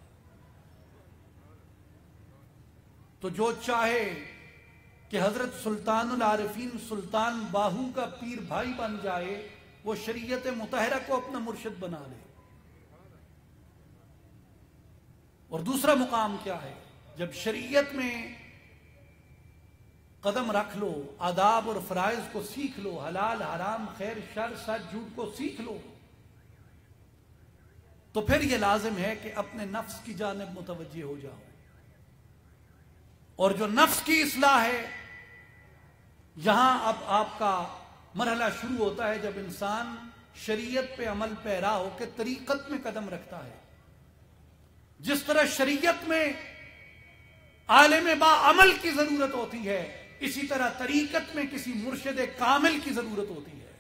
تو جو چاہے کہ حضرت سلطان العارفین سلطان باہو کا پیر بھائی بن جائے، وہ شریعت مطہرہ کو اپنا مرشد بنا لے۔ اور دوسرا مقام کیا ہے؟ جب شریعت میں قدم رکھ لو، آداب اور فرائض کو سیکھ لو، حلال حرام خیر شر سچ جھوٹ کو سیکھ لو، تو پھر یہ لازم ہے کہ اپنے نفس کی جانب متوجہ ہو جاؤ۔ اور جو نفس کی اصلاح ہے، یہاں اب آپ کا مرحلہ شروع ہوتا ہے جب انسان شریعت پہ عمل پیرا ہو کے طریقت میں قدم رکھتا ہے۔ جس طرح شریعت میں عالم با عمل کی ضرورت ہوتی ہے، اسی طرح طریقت میں کسی مرشد کامل کی ضرورت ہوتی ہے۔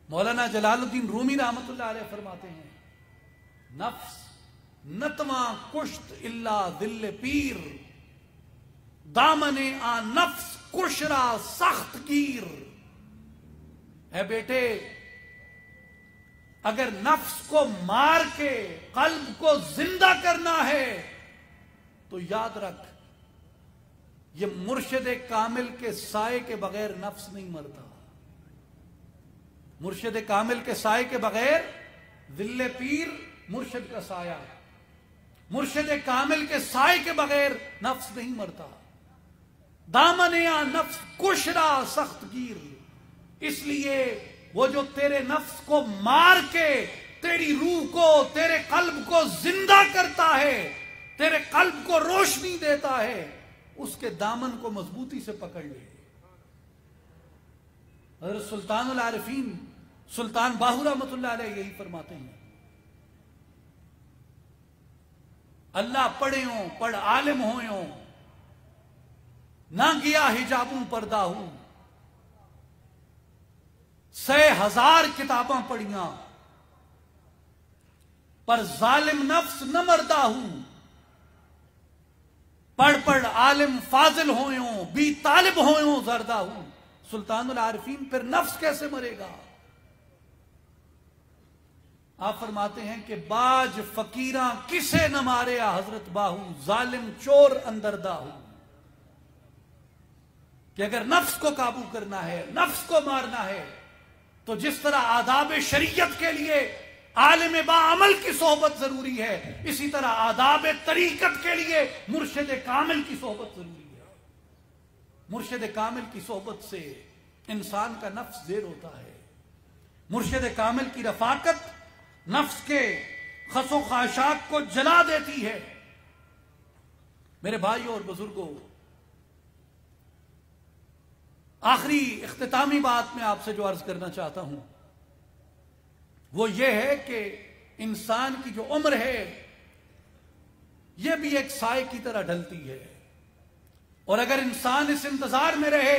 مولانا جلال الدین رومی رحمت اللہ علیہ فرماتے ہیں، نفس نتواں کشت الا دل پیر، دامن آ نفس کشرا سخت گیر۔ اے بیٹے، اگر نفس کو مار کے قلب کو زندہ کرنا ہے تو یاد رکھ، یہ مرشد کامل کے سائے کے بغیر نفس نہیں مرتا۔ مرشد کامل کے سائے کے بغیر، ذل پیر مرشد کا سایہ ہے، مرشد کامل کے سائے کے بغیر نفس نہیں مرتا۔ دامن آ نفس کشرا سخت گیر، اس لیے وہ جو تیرے نفس کو مار کے تیری روح کو، تیرے قلب کو زندہ کرتا ہے، تیرے قلب کو روشنی دیتا ہے، اس کے دامن کو مضبوطی سے پکڑ لے۔ حضرت سلطان العارفین سلطان باہو رحمت اللہ علیہ یہی فرماتے ہیں، اللہ پڑھے ہوں پڑھ عالم ہوئے نہ گیا حجابوں پردہ ہوں، 100,000 کتاباں پڑھیاں پر ظالم نفس نہ مردہ ہوں، پڑھ پڑھ عالم فاضل ہوئے بھی طالب ہوئے زردہ ہوں۔ سلطان العارفین پھر نفس کیسے مرے گا؟ آپ فرماتے ہیں کہ باج فقیراں کسے نہ مارے حضرت باہو، ظالم چور اندردہ ہوں۔ کہ اگر نفس کو قابو کرنا ہے، نفس کو مارنا ہے، تو جس طرح آداب شریعت کے لیے عالم با عمل کی صحبت ضروری ہے، اسی طرح آداب طریقت کے لیے مرشد کامل کی صحبت ضروری ہے۔ مرشد کامل کی صحبت سے انسان کا نفس زیر ہوتا ہے۔ مرشد کامل کی رفاقت نفس کے خس و خاشاک کو جلا دیتی ہے۔ میرے بھائیوں اور بزرگوں، آخری اختتامی بات میں آپ سے جو عرض کرنا چاہتا ہوں وہ یہ ہے کہ انسان کی جو عمر ہے یہ بھی ایک سائے کی طرح ڈھلتی ہے. اور اگر انسان اس انتظار میں رہے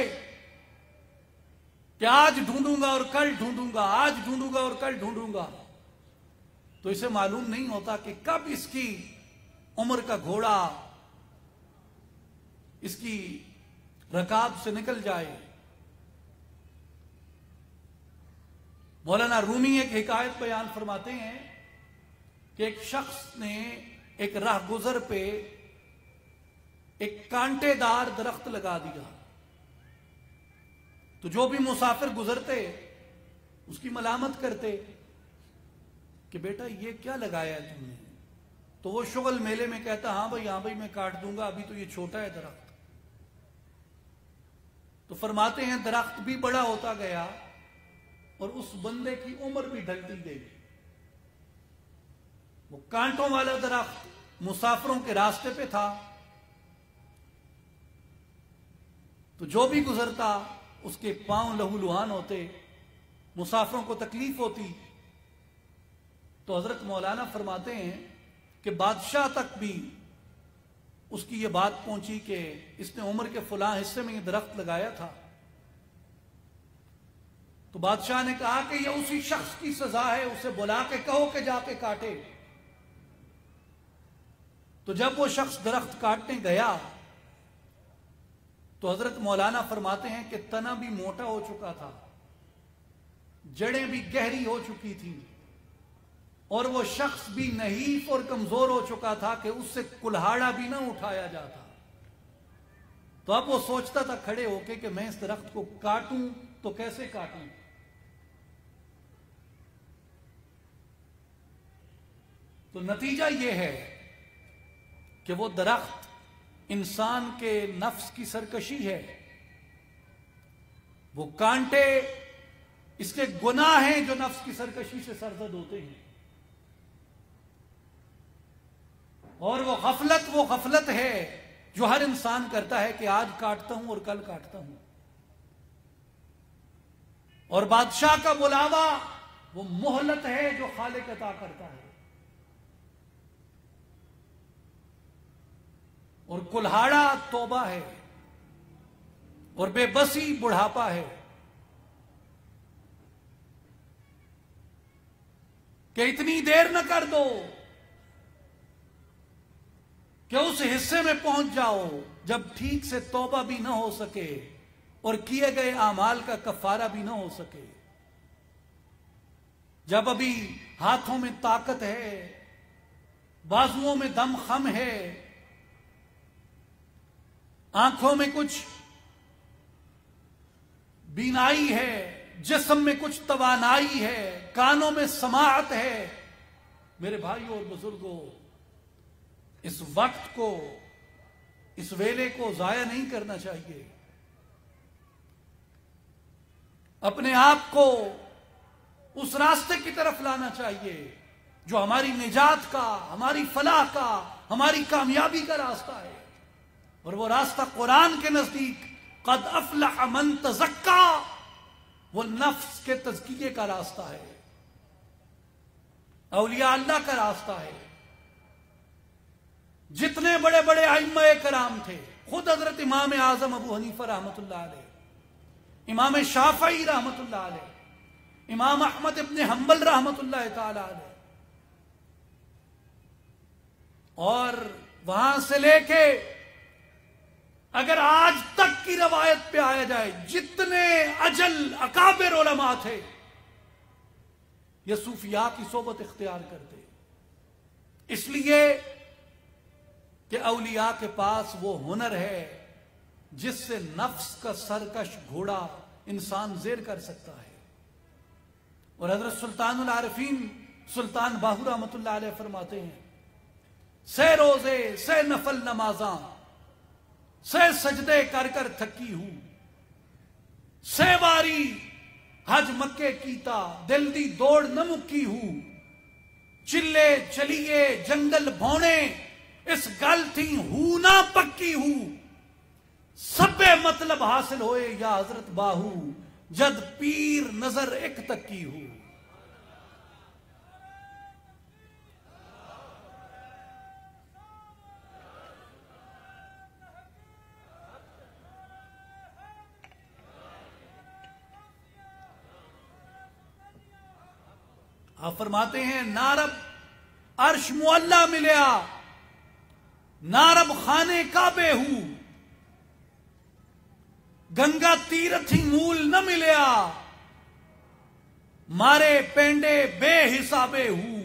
کہ آج ڈھونڈوں گا اور کل ڈھونڈوں گا، آج ڈھونڈوں گا اور کل ڈھونڈوں گا، تو اسے معلوم نہیں ہوتا کہ کب اس کی عمر کا گھوڑا اس کی رکاب سے نکل جائے. مولانا رومی ایک حکایت بیان فرماتے ہیں کہ ایک شخص نے ایک راہ گزر پہ ایک کانٹے دار درخت لگا دیا، تو جو بھی مسافر گزرتے اس کی ملامت کرتے کہ بیٹا یہ کیا لگایا ہے تم نے؟ تو وہ شغل میلے میں کہتا ہاں بھائی میں کاٹ دوں گا، ابھی تو یہ چھوٹا ہے درخت. تو فرماتے ہیں درخت بھی بڑا ہوتا گیا اور اس بندے کی عمر بھی ڈھلتی گئی. وہ کانٹوں والا درخت مسافروں کے راستے پہ تھا، تو جو بھی گزرتا اس کے پاؤں لہو لہان ہوتے، مسافروں کو تکلیف ہوتی. تو حضرت مولانا فرماتے ہیں کہ بادشاہ تک بھی اس کی یہ بات پہنچی کہ اس نے عمر کے فلاں حصے میں یہ درخت لگایا تھا. تو بادشاہ نے کہا کہ یہ اسی شخص کی سزا ہے، اسے بلا کے کہو کہ جا کے کاٹے. تو جب وہ شخص درخت کاٹنے گیا تو حضرت مولانا فرماتے ہیں کہ تنا بھی موٹا ہو چکا تھا، جڑیں بھی گہری ہو چکی تھی، اور وہ شخص بھی نحیف اور کمزور ہو چکا تھا کہ اس سے کلہاڑا بھی نہ اٹھایا جاتا. تو اب وہ سوچتا تھا کھڑے ہو کے کہ میں اس درخت کو کاٹوں تو کیسے کاٹوں. تو نتیجہ یہ ہے کہ وہ درخت انسان کے نفس کی سرکشی ہے. وہ کانٹے اس کے گناہ ہیں جو نفس کی سرکشی سے سرزد ہوتے ہیں، اور وہ غفلت ہے جو ہر انسان کرتا ہے کہ آج کاٹتا ہوں اور کل کاٹتا ہوں. اور بادشاہ کا بلاوا وہ مہلت ہے جو خالق عطا کرتا ہے، اور کلہاڑا توبہ ہے، اور بے بسی بڑھاپا ہے. کہ اتنی دیر نہ کر دو کہ اس حصے میں پہنچ جاؤ جب ٹھیک سے توبہ بھی نہ ہو سکے اور کیے گئے اعمال کا کفارہ بھی نہ ہو سکے. جب ابھی ہاتھوں میں طاقت ہے، بازوؤں میں دم خم ہے، آنکھوں میں کچھ بینائی ہے، جسم میں کچھ توانائی ہے، کانوں میں سماعت ہے. میرے بھائیوں اور بزرگوں، اس وقت کو، اس ویلے کو ضائع نہیں کرنا چاہیے. اپنے آپ کو اس راستے کی طرف لانا چاہیے جو ہماری نجات کا، ہماری فلاح کا، ہماری کامیابی کا راستہ ہے. اور وہ راستہ قرآن کے نزدیک قد افلح من تزکا، وہ نفس کے تزکیے کا راستہ ہے، اولیاء اللہ کا راستہ ہے. جتنے بڑے بڑے ائمہ کرام تھے، خود حضرت امام اعظم ابو حنیفہ رحمۃ اللہ علیہ، امام شافعی رحمۃ اللہ علیہ، امام احمد ابن حنبل رحمۃ اللہ تعالی علیہ، اور وہاں سے لے کے اگر آج تک کی روایت پہ آیا جائے، جتنے اجل اکابر علماء تھے یہ صوفیاء کی صحبت اختیار کرتے، اس لیے کہ اولیاء کے پاس وہ ہنر ہے جس سے نفس کا سرکش گھوڑا انسان زیر کر سکتا ہے. اور حضرت سلطان العارفین سلطان باہو رحمۃ اللہ علیہ فرماتے ہیں، سے روزے سے نفل نمازاں سے سجدے کر کر تھکی ہوں، سے باری حج مکے کیتا دل دی دوڑ نہ مکی ہوں، چلے چلیے جنگل بھونے اس گل تھی ہوں نہ پکی ہوں، سبے مطلب حاصل ہوئے یا حضرت باہو جد پیر نظر ایک تکی ہوں. آپ فرماتے ہیں نارب عرش معلا ملیا، نارب خانے کعبے ہوں، گنگا تیرتھی مول نہ ملیا، مارے پینڈے بے حسابے ہوں،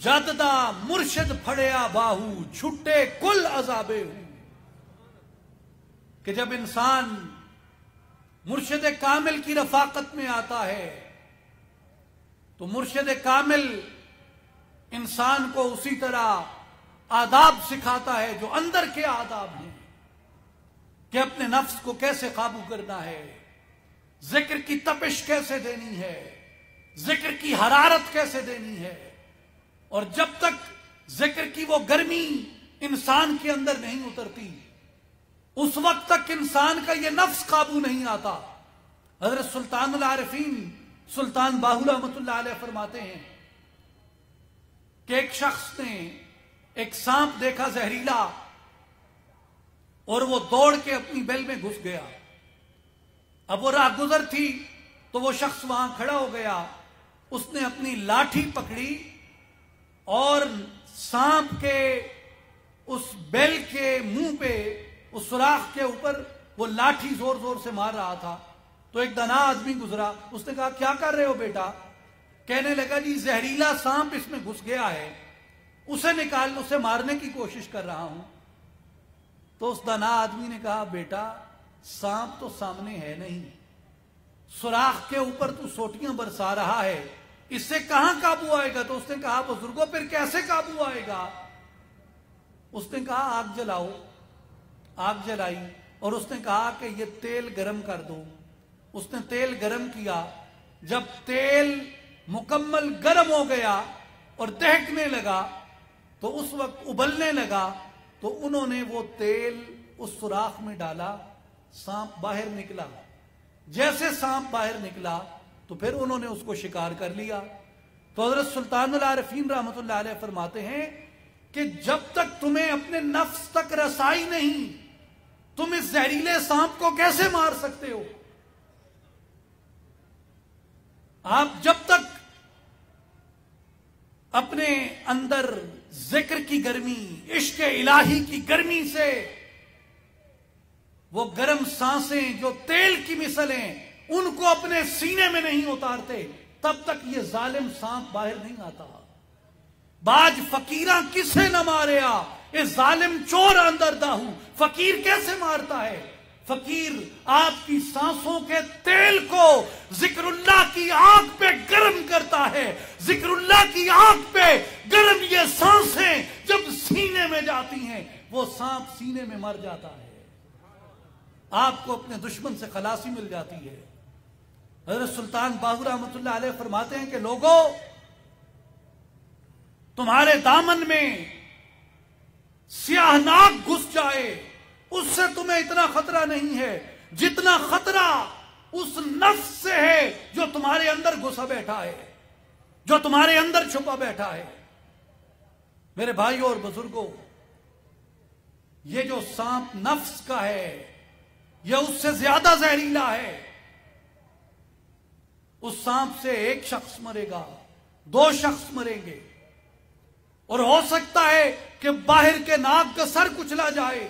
جددا مرشد پھڑیا باہو، چھٹے کل عذابے ہوں۔ کہ جب انسان مرشد کامل کی رفاقت میں آتا ہے تو مرشد کامل انسان کو اسی طرح آداب سکھاتا ہے جو اندر کے آداب ہیں، کہ اپنے نفس کو کیسے قابو کرنا ہے، ذکر کی تپش کیسے دینی ہے، ذکر کی حرارت کیسے دینی ہے۔ اور جب تک ذکر کی وہ گرمی انسان کے اندر نہیں اترتی، اس وقت تک انسان کا یہ نفس قابو نہیں آتا۔ حضرت سلطان العارفین سلطان باہو رحمۃ اللہ علیہ فرماتے ہیں کہ ایک شخص نے ایک سانپ دیکھا زہریلا، اور وہ دوڑ کے اپنی بیل میں گھس گیا۔ اب وہ راہ گزر تھی تو وہ شخص وہاں کھڑا ہو گیا، اس نے اپنی لاٹھی پکڑی اور سانپ کے اس بیل کے منہ پہ، اس سوراخ کے اوپر وہ لاٹھی زور زور سے مار رہا تھا۔ تو ایک دانا آدمی گزرا، اس نے کہا کیا کر رہے ہو بیٹا؟ کہنے لگا جی زہریلا سانپ اس میں گھس گیا ہے، اسے مارنے کی کوشش کر رہا ہوں۔ تو اس دانا آدمی نے کہا بیٹا سانپ تو سامنے ہے نہیں، سوراخ کے اوپر تو سوٹیاں برسا رہا ہے، اس سے کہاں قابو آئے گا؟ تو اس نے کہا بزرگوں پھر کیسے قابو آئے گا؟ اس نے کہا آگ جلاؤ۔ آگ جلائی اور اس نے کہا کہ یہ تیل گرم کر دو۔ اس نے تیل گرم کیا، جب تیل مکمل گرم ہو گیا اور دہکنے لگا تو اس وقت ابلنے لگا، تو انہوں نے وہ تیل اس سوراخ میں ڈالا، سانپ باہر نکلا۔ جیسے سانپ باہر نکلا تو پھر انہوں نے اس کو شکار کر لیا۔ تو حضرت سلطان العارفین رحمۃ اللہ علیہ فرماتے ہیں کہ جب تک تمہیں اپنے نفس تک رسائی نہیں، تم اس زہریلے سانپ کو کیسے مار سکتے ہو؟ آپ جب تک اپنے اندر ذکر کی گرمی، عشق الہی کی گرمی سے وہ گرم سانسیں جو تیل کی مثل ہیں ان کو اپنے سینے میں نہیں اتارتے، تب تک یہ ظالم سانپ باہر نہیں آتا۔ باج فقیراں کسے نہ ماریا، اے ظالم چور اندر داہو۔ فقیر کیسے مارتا ہے؟ فقیر آپ کی سانسوں کے تیل کو ذکر اللہ کی آگ پہ گرم کرتا ہے۔ ذکر اللہ کی آگ پہ گرم یہ سانسیں جب سینے میں جاتی ہیں، وہ سانپ سینے میں مر جاتا ہے، آپ کو اپنے دشمن سے خلاصی مل جاتی ہے۔ حضرت سلطان باہو رحمۃ اللہ علیہ فرماتے ہیں کہ لوگوں، تمہارے دامن میں سیاہ ناگ گھس جائے اس سے تمہیں اتنا خطرہ نہیں ہے جتنا خطرہ اس نفس سے ہے جو تمہارے اندر گھسا بیٹھا ہے، جو تمہارے اندر چھپا بیٹھا ہے۔ میرے بھائیوں اور بزرگوں، یہ جو سانپ نفس کا ہے یہ اس سے زیادہ زہریلا ہے۔ اس سانپ سے ایک شخص مرے گا، 2 شخص مریں گے، اور ہو سکتا ہے کہ باہر کے ناگ کا سر کچلا جائے،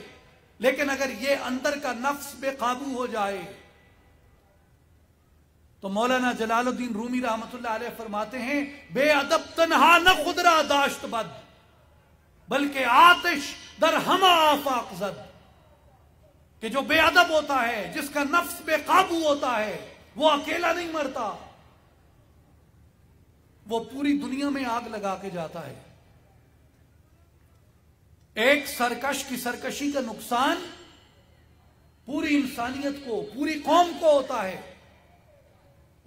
لیکن اگر یہ اندر کا نفس بے قابو ہو جائے تو مولانا جلال الدین رومی رحمۃ اللہ علیہ فرماتے ہیں بے ادب تنہا نہ خود را داشت بد، بلکہ آتش در ہما آفاق زد۔ کہ جو بے ادب ہوتا ہے، جس کا نفس بے قابو ہوتا ہے، وہ اکیلا نہیں مرتا، وہ پوری دنیا میں آگ لگا کے جاتا ہے۔ ایک سرکش کی سرکشی کا نقصان پوری انسانیت کو، پوری قوم کو ہوتا ہے۔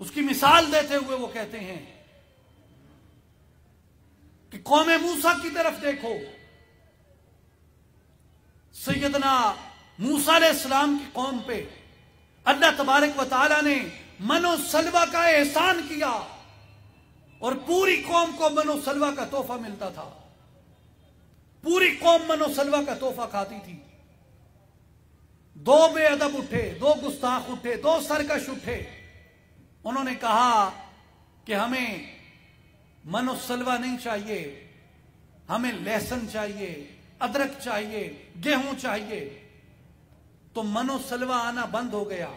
اس کی مثال دیتے ہوئے وہ کہتے ہیں کہ قوم موسیٰ کی طرف دیکھو، سیدنا موسیٰ علیہ السلام کی قوم پہ اللہ تبارک و تعالیٰ نے من و سلوہ کا احسان کیا، اور پوری قوم کو من و سلوہ کا تحفہ ملتا تھا، پوری قوم من و سلوہ کا تحفہ کھاتی تھی۔ 2 بے ادب اٹھے، 2 گستاخ اٹھے، 2 سرکش اٹھے، انہوں نے کہا کہ ہمیں من و سلوا نہیں چاہیے، ہمیں لہسن چاہیے، ادرک چاہیے، گیہوں چاہیے، تو من و سلوا آنا بند ہو گیا۔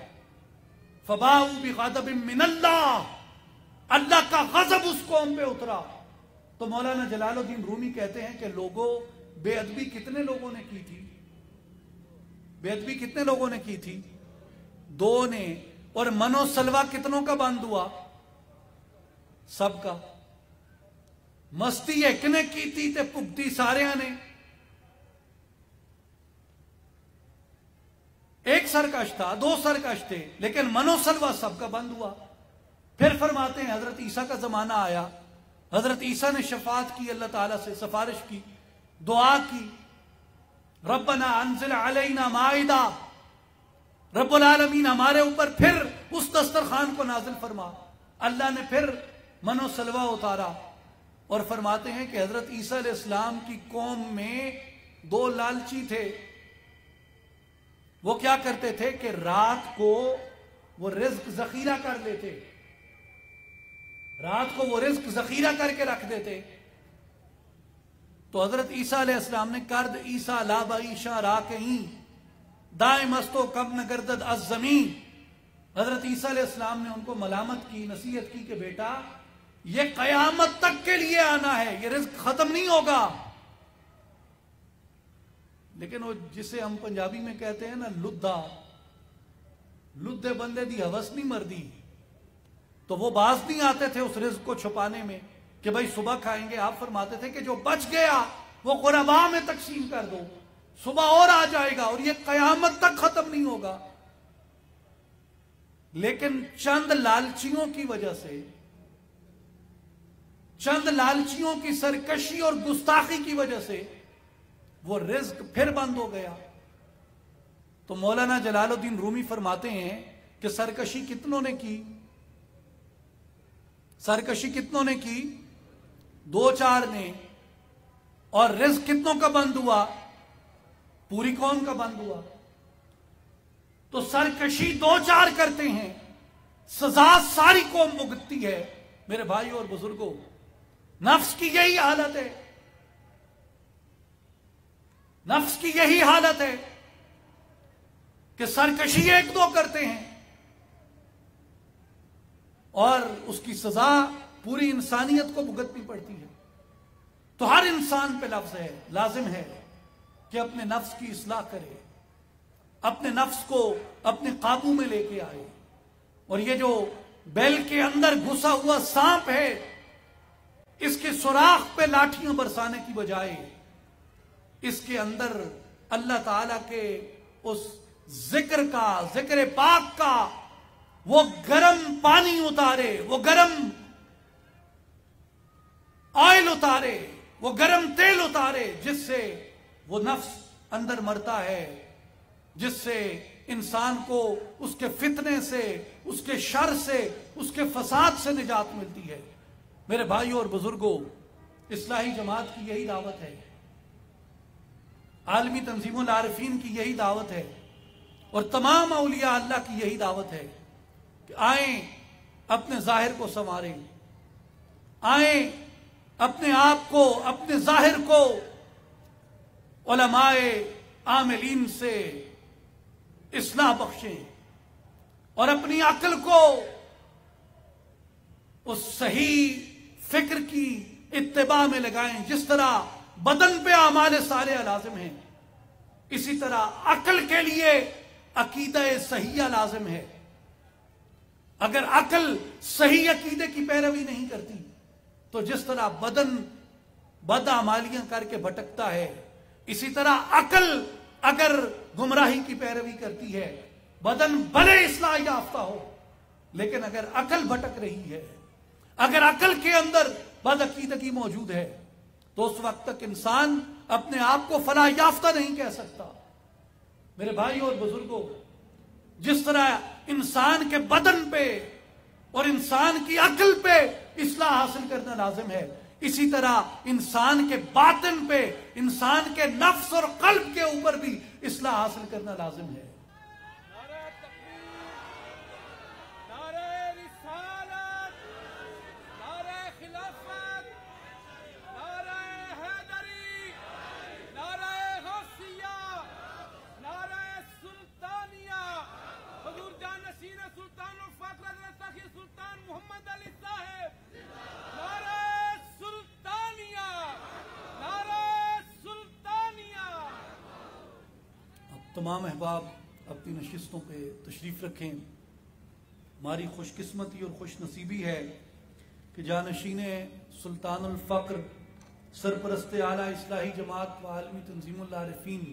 فباؤ بغضب من اللہ، اللہ کا غضب اس قوم پہ اترا۔ تو مولانا جلال الدین رومی کہتے ہیں کہ لوگوں، بے ادبی کتنے لوگوں نے کی تھی؟ بے ادبی کتنے لوگوں نے کی تھی؟ 2 نے۔ اور من و سلوا کتنوں کا بند ہوا؟ سب کا۔ مستی ایک نے کی تھی تے پگتی سارے نے۔ ایک سرکش تھا، 2 سرکش تھے، لیکن من و سلوا سب کا بند ہوا۔ پھر فرماتے ہیں حضرت عیسیٰ کا زمانہ آیا، حضرت عیسیٰ نے شفاعت کی، اللہ تعالیٰ سے سفارش کی، دعا کی، ربنا انزل علینا مائدہ، رب العالمین ہمارے اوپر پھر اس دسترخوان کو نازل فرما۔ اللہ نے پھر من و سلوا اتارا، اور فرماتے ہیں کہ حضرت عیسیٰ علیہ السلام کی قوم میں 2 لالچی تھے۔ وہ کیا کرتے تھے کہ رات کو وہ رزق ذخیرہ کر لیتے، رات کو وہ رزق ذخیرہ کر کے رکھ دیتے۔ تو حضرت عیسیٰ علیہ السلام نے کرد عیسیٰ لا بعیشا راکعین دائم استو کم نگردد از زمین، حضرت عیسیٰ علیہ السلام نے ان کو ملامت کی، نصیحت کی کہ بیٹا یہ قیامت تک کے لیے آنا ہے، یہ رزق ختم نہیں ہوگا۔ لیکن وہ جسے ہم پنجابی میں کہتے ہیں نا لدھا، لدھے بندے دی حوث نہیں مردی، تو وہ باز نہیں آتے تھے اس رزق کو چھپانے میں کہ بھائی صبح کھائیں گے۔ آپ فرماتے تھے کہ جو بچ گیا وہ غرباء میں تقسیم کر دو، صبح اور آ جائے گا اور یہ قیامت تک ختم نہیں ہوگا۔ لیکن چند لالچیوں کی وجہ سے، چند لالچیوں کی سرکشی اور گستاخی کی وجہ سے وہ رزق پھر بند ہو گیا۔ تو مولانا جلال الدین رومی فرماتے ہیں کہ سرکشی کتنوں نے کی؟ سرکشی کتنوں نے کی؟ 2-4 نے۔ اور رزق کتنوں کا بند ہوا؟ پوری قوم کا بند ہوا۔ تو سرکشی 2-4 کرتے ہیں، سزا ساری قوم بھگتتی ہے۔ میرے بھائی اور بزرگوں، نفس کی یہی حالت ہے، نفس کی یہی حالت ہے کہ سرکشی 1-2 کرتے ہیں اور اس کی سزا پوری انسانیت کو بھگتنی پڑتی ہے۔ تو ہر انسان پہ لازم ہے کہ اپنے نفس کی اصلاح کرے، اپنے نفس کو اپنے قابو میں لے کے آئے۔ اور یہ جو بیل کے اندر گھسا ہوا سانپ ہے، اس کے سوراخ پہ لاٹھیاں برسانے کی بجائے اس کے اندر اللہ تعالیٰ کے اس ذکر کا، ذکر پاک کا وہ گرم پانی اتارے، وہ گرم آئل اتارے، وہ گرم تیل اتارے، جس سے وہ نفس اندر مرتا ہے، جس سے انسان کو اس کے فتنے سے، اس کے شر سے، اس کے فساد سے نجات ملتی ہے۔ میرے بھائیوں اور بزرگوں، اصلاحی جماعت کی یہی دعوت ہے، عالمی تنظیم العارفین کی یہی دعوت ہے، اور تمام اولیاء اللہ کی یہی دعوت ہے کہ آئیں اپنے ظاہر کو سنواریں، آئیں اپنے آپ کو، اپنے ظاہر کو علماء عاملین سے اصلاح بخشیں، اور اپنی عقل کو اس صحیح فکر کی اتباع میں لگائیں۔ جس طرح بدن پہ اعمال صالحہ لازم ہیں، اسی طرح عقل کے لیے عقیدہ صحیحہ لازم ہے۔ اگر عقل صحیح عقیدے کی پیروی نہیں کرتی تو جس طرح بدن بدعمالیاں کر کے بھٹکتا ہے، اسی طرح عقل اگر گمراہی کی پیروی کرتی ہے، بدن بھلے اصلاح یافتہ ہو، لیکن اگر عقل بھٹک رہی ہے، اگر عقل کے اندر بدعقیدگی موجود ہے، تو اس وقت تک انسان اپنے آپ کو فلاح یافتہ نہیں کہہ سکتا۔ میرے بھائیوں اور بزرگوں، جس طرح انسان کے بدن پہ اور انسان کی عقل پہ اصلاح حاصل کرنا لازم ہے، اسی طرح انسان کے باطن پہ، انسان کے نفس اور قلب کے اوپر بھی اصلاح حاصل کرنا لازم ہے۔ تمام احباب اپنی نشستوں پہ تشریف رکھیں۔ ہماری خوش قسمتی اور خوش نصیبی ہے کہ جانشین سلطان الفقر سرپرست اعلیٰ اصلاحی جماعت و عالمی تنظیم العارفین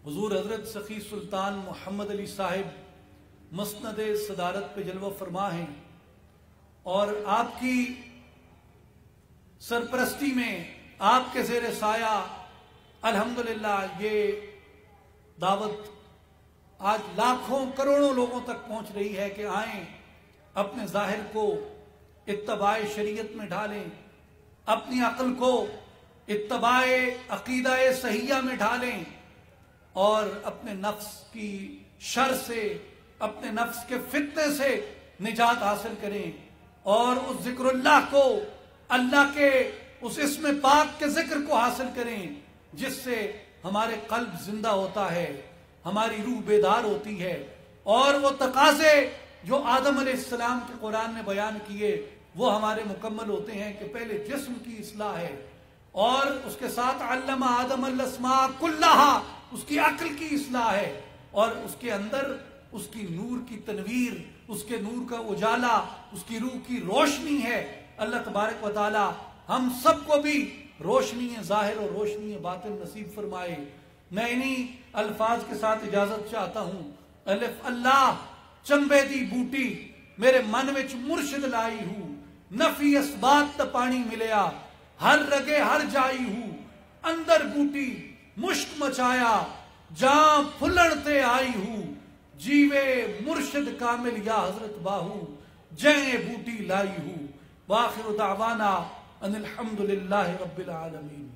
حضور حضرت سخی سلطان محمد علی صاحب مسند صدارت پہ جلوہ فرما ہیں، اور آپ کی سرپرستی میں آپ کے زیر سایہ الحمدللہ یہ دعوت آج لاکھوں کروڑوں لوگوں تک پہنچ رہی ہے کہ آئیں، اپنے ظاہر کو اتباع شریعت میں ڈھالیں، اپنی عقل کو اتباع عقیدہ صحیحہ میں ڈھالیں، اور اپنے نفس کی شر سے، اپنے نفس کے فتنے سے نجات حاصل کریں، اور اس ذکر اللہ کو، اللہ کے اس اسم پاک کے ذکر کو حاصل کریں جس سے ہمارے قلب زندہ ہوتا ہے، ہماری روح بیدار ہوتی ہے، اور وہ تقاضے جو آدم علیہ السلام کے قرآن نے بیان کیے وہ ہمارے مکمل ہوتے ہیں کہ پہلے جسم کی اصلاح ہے، اور اس کے ساتھ علم آدم الاسماء کلہا، اس کی عقل کی اصلاح ہے، اور اس کے اندر اس کی نور کی تنویر، اس کے نور کا اجالا، اس کی روح کی روشنی ہے۔ اللہ تبارک و تعالی ہم سب کو بھی روشنی ظاہر اور روشنی باطن نصیب فرمائے۔ میں انہی الفاظ کے ساتھ اجازت چاہتا ہوں۔ الف اللہ چنبے دی بوٹی میرے من وچ مرشد لائی ہوں، نفی اسبات تا پانی ملیا، ہر رگے ہر جائی ہوں، اندر بوٹی مشک مچایا، جاں پھلن تے آئی ہوں، جیوے مرشد کامل یا حضرت باہو، جیں بوٹی لائی ہوں۔ وآخر دعوانا ان الحمدللہ رب العالمین۔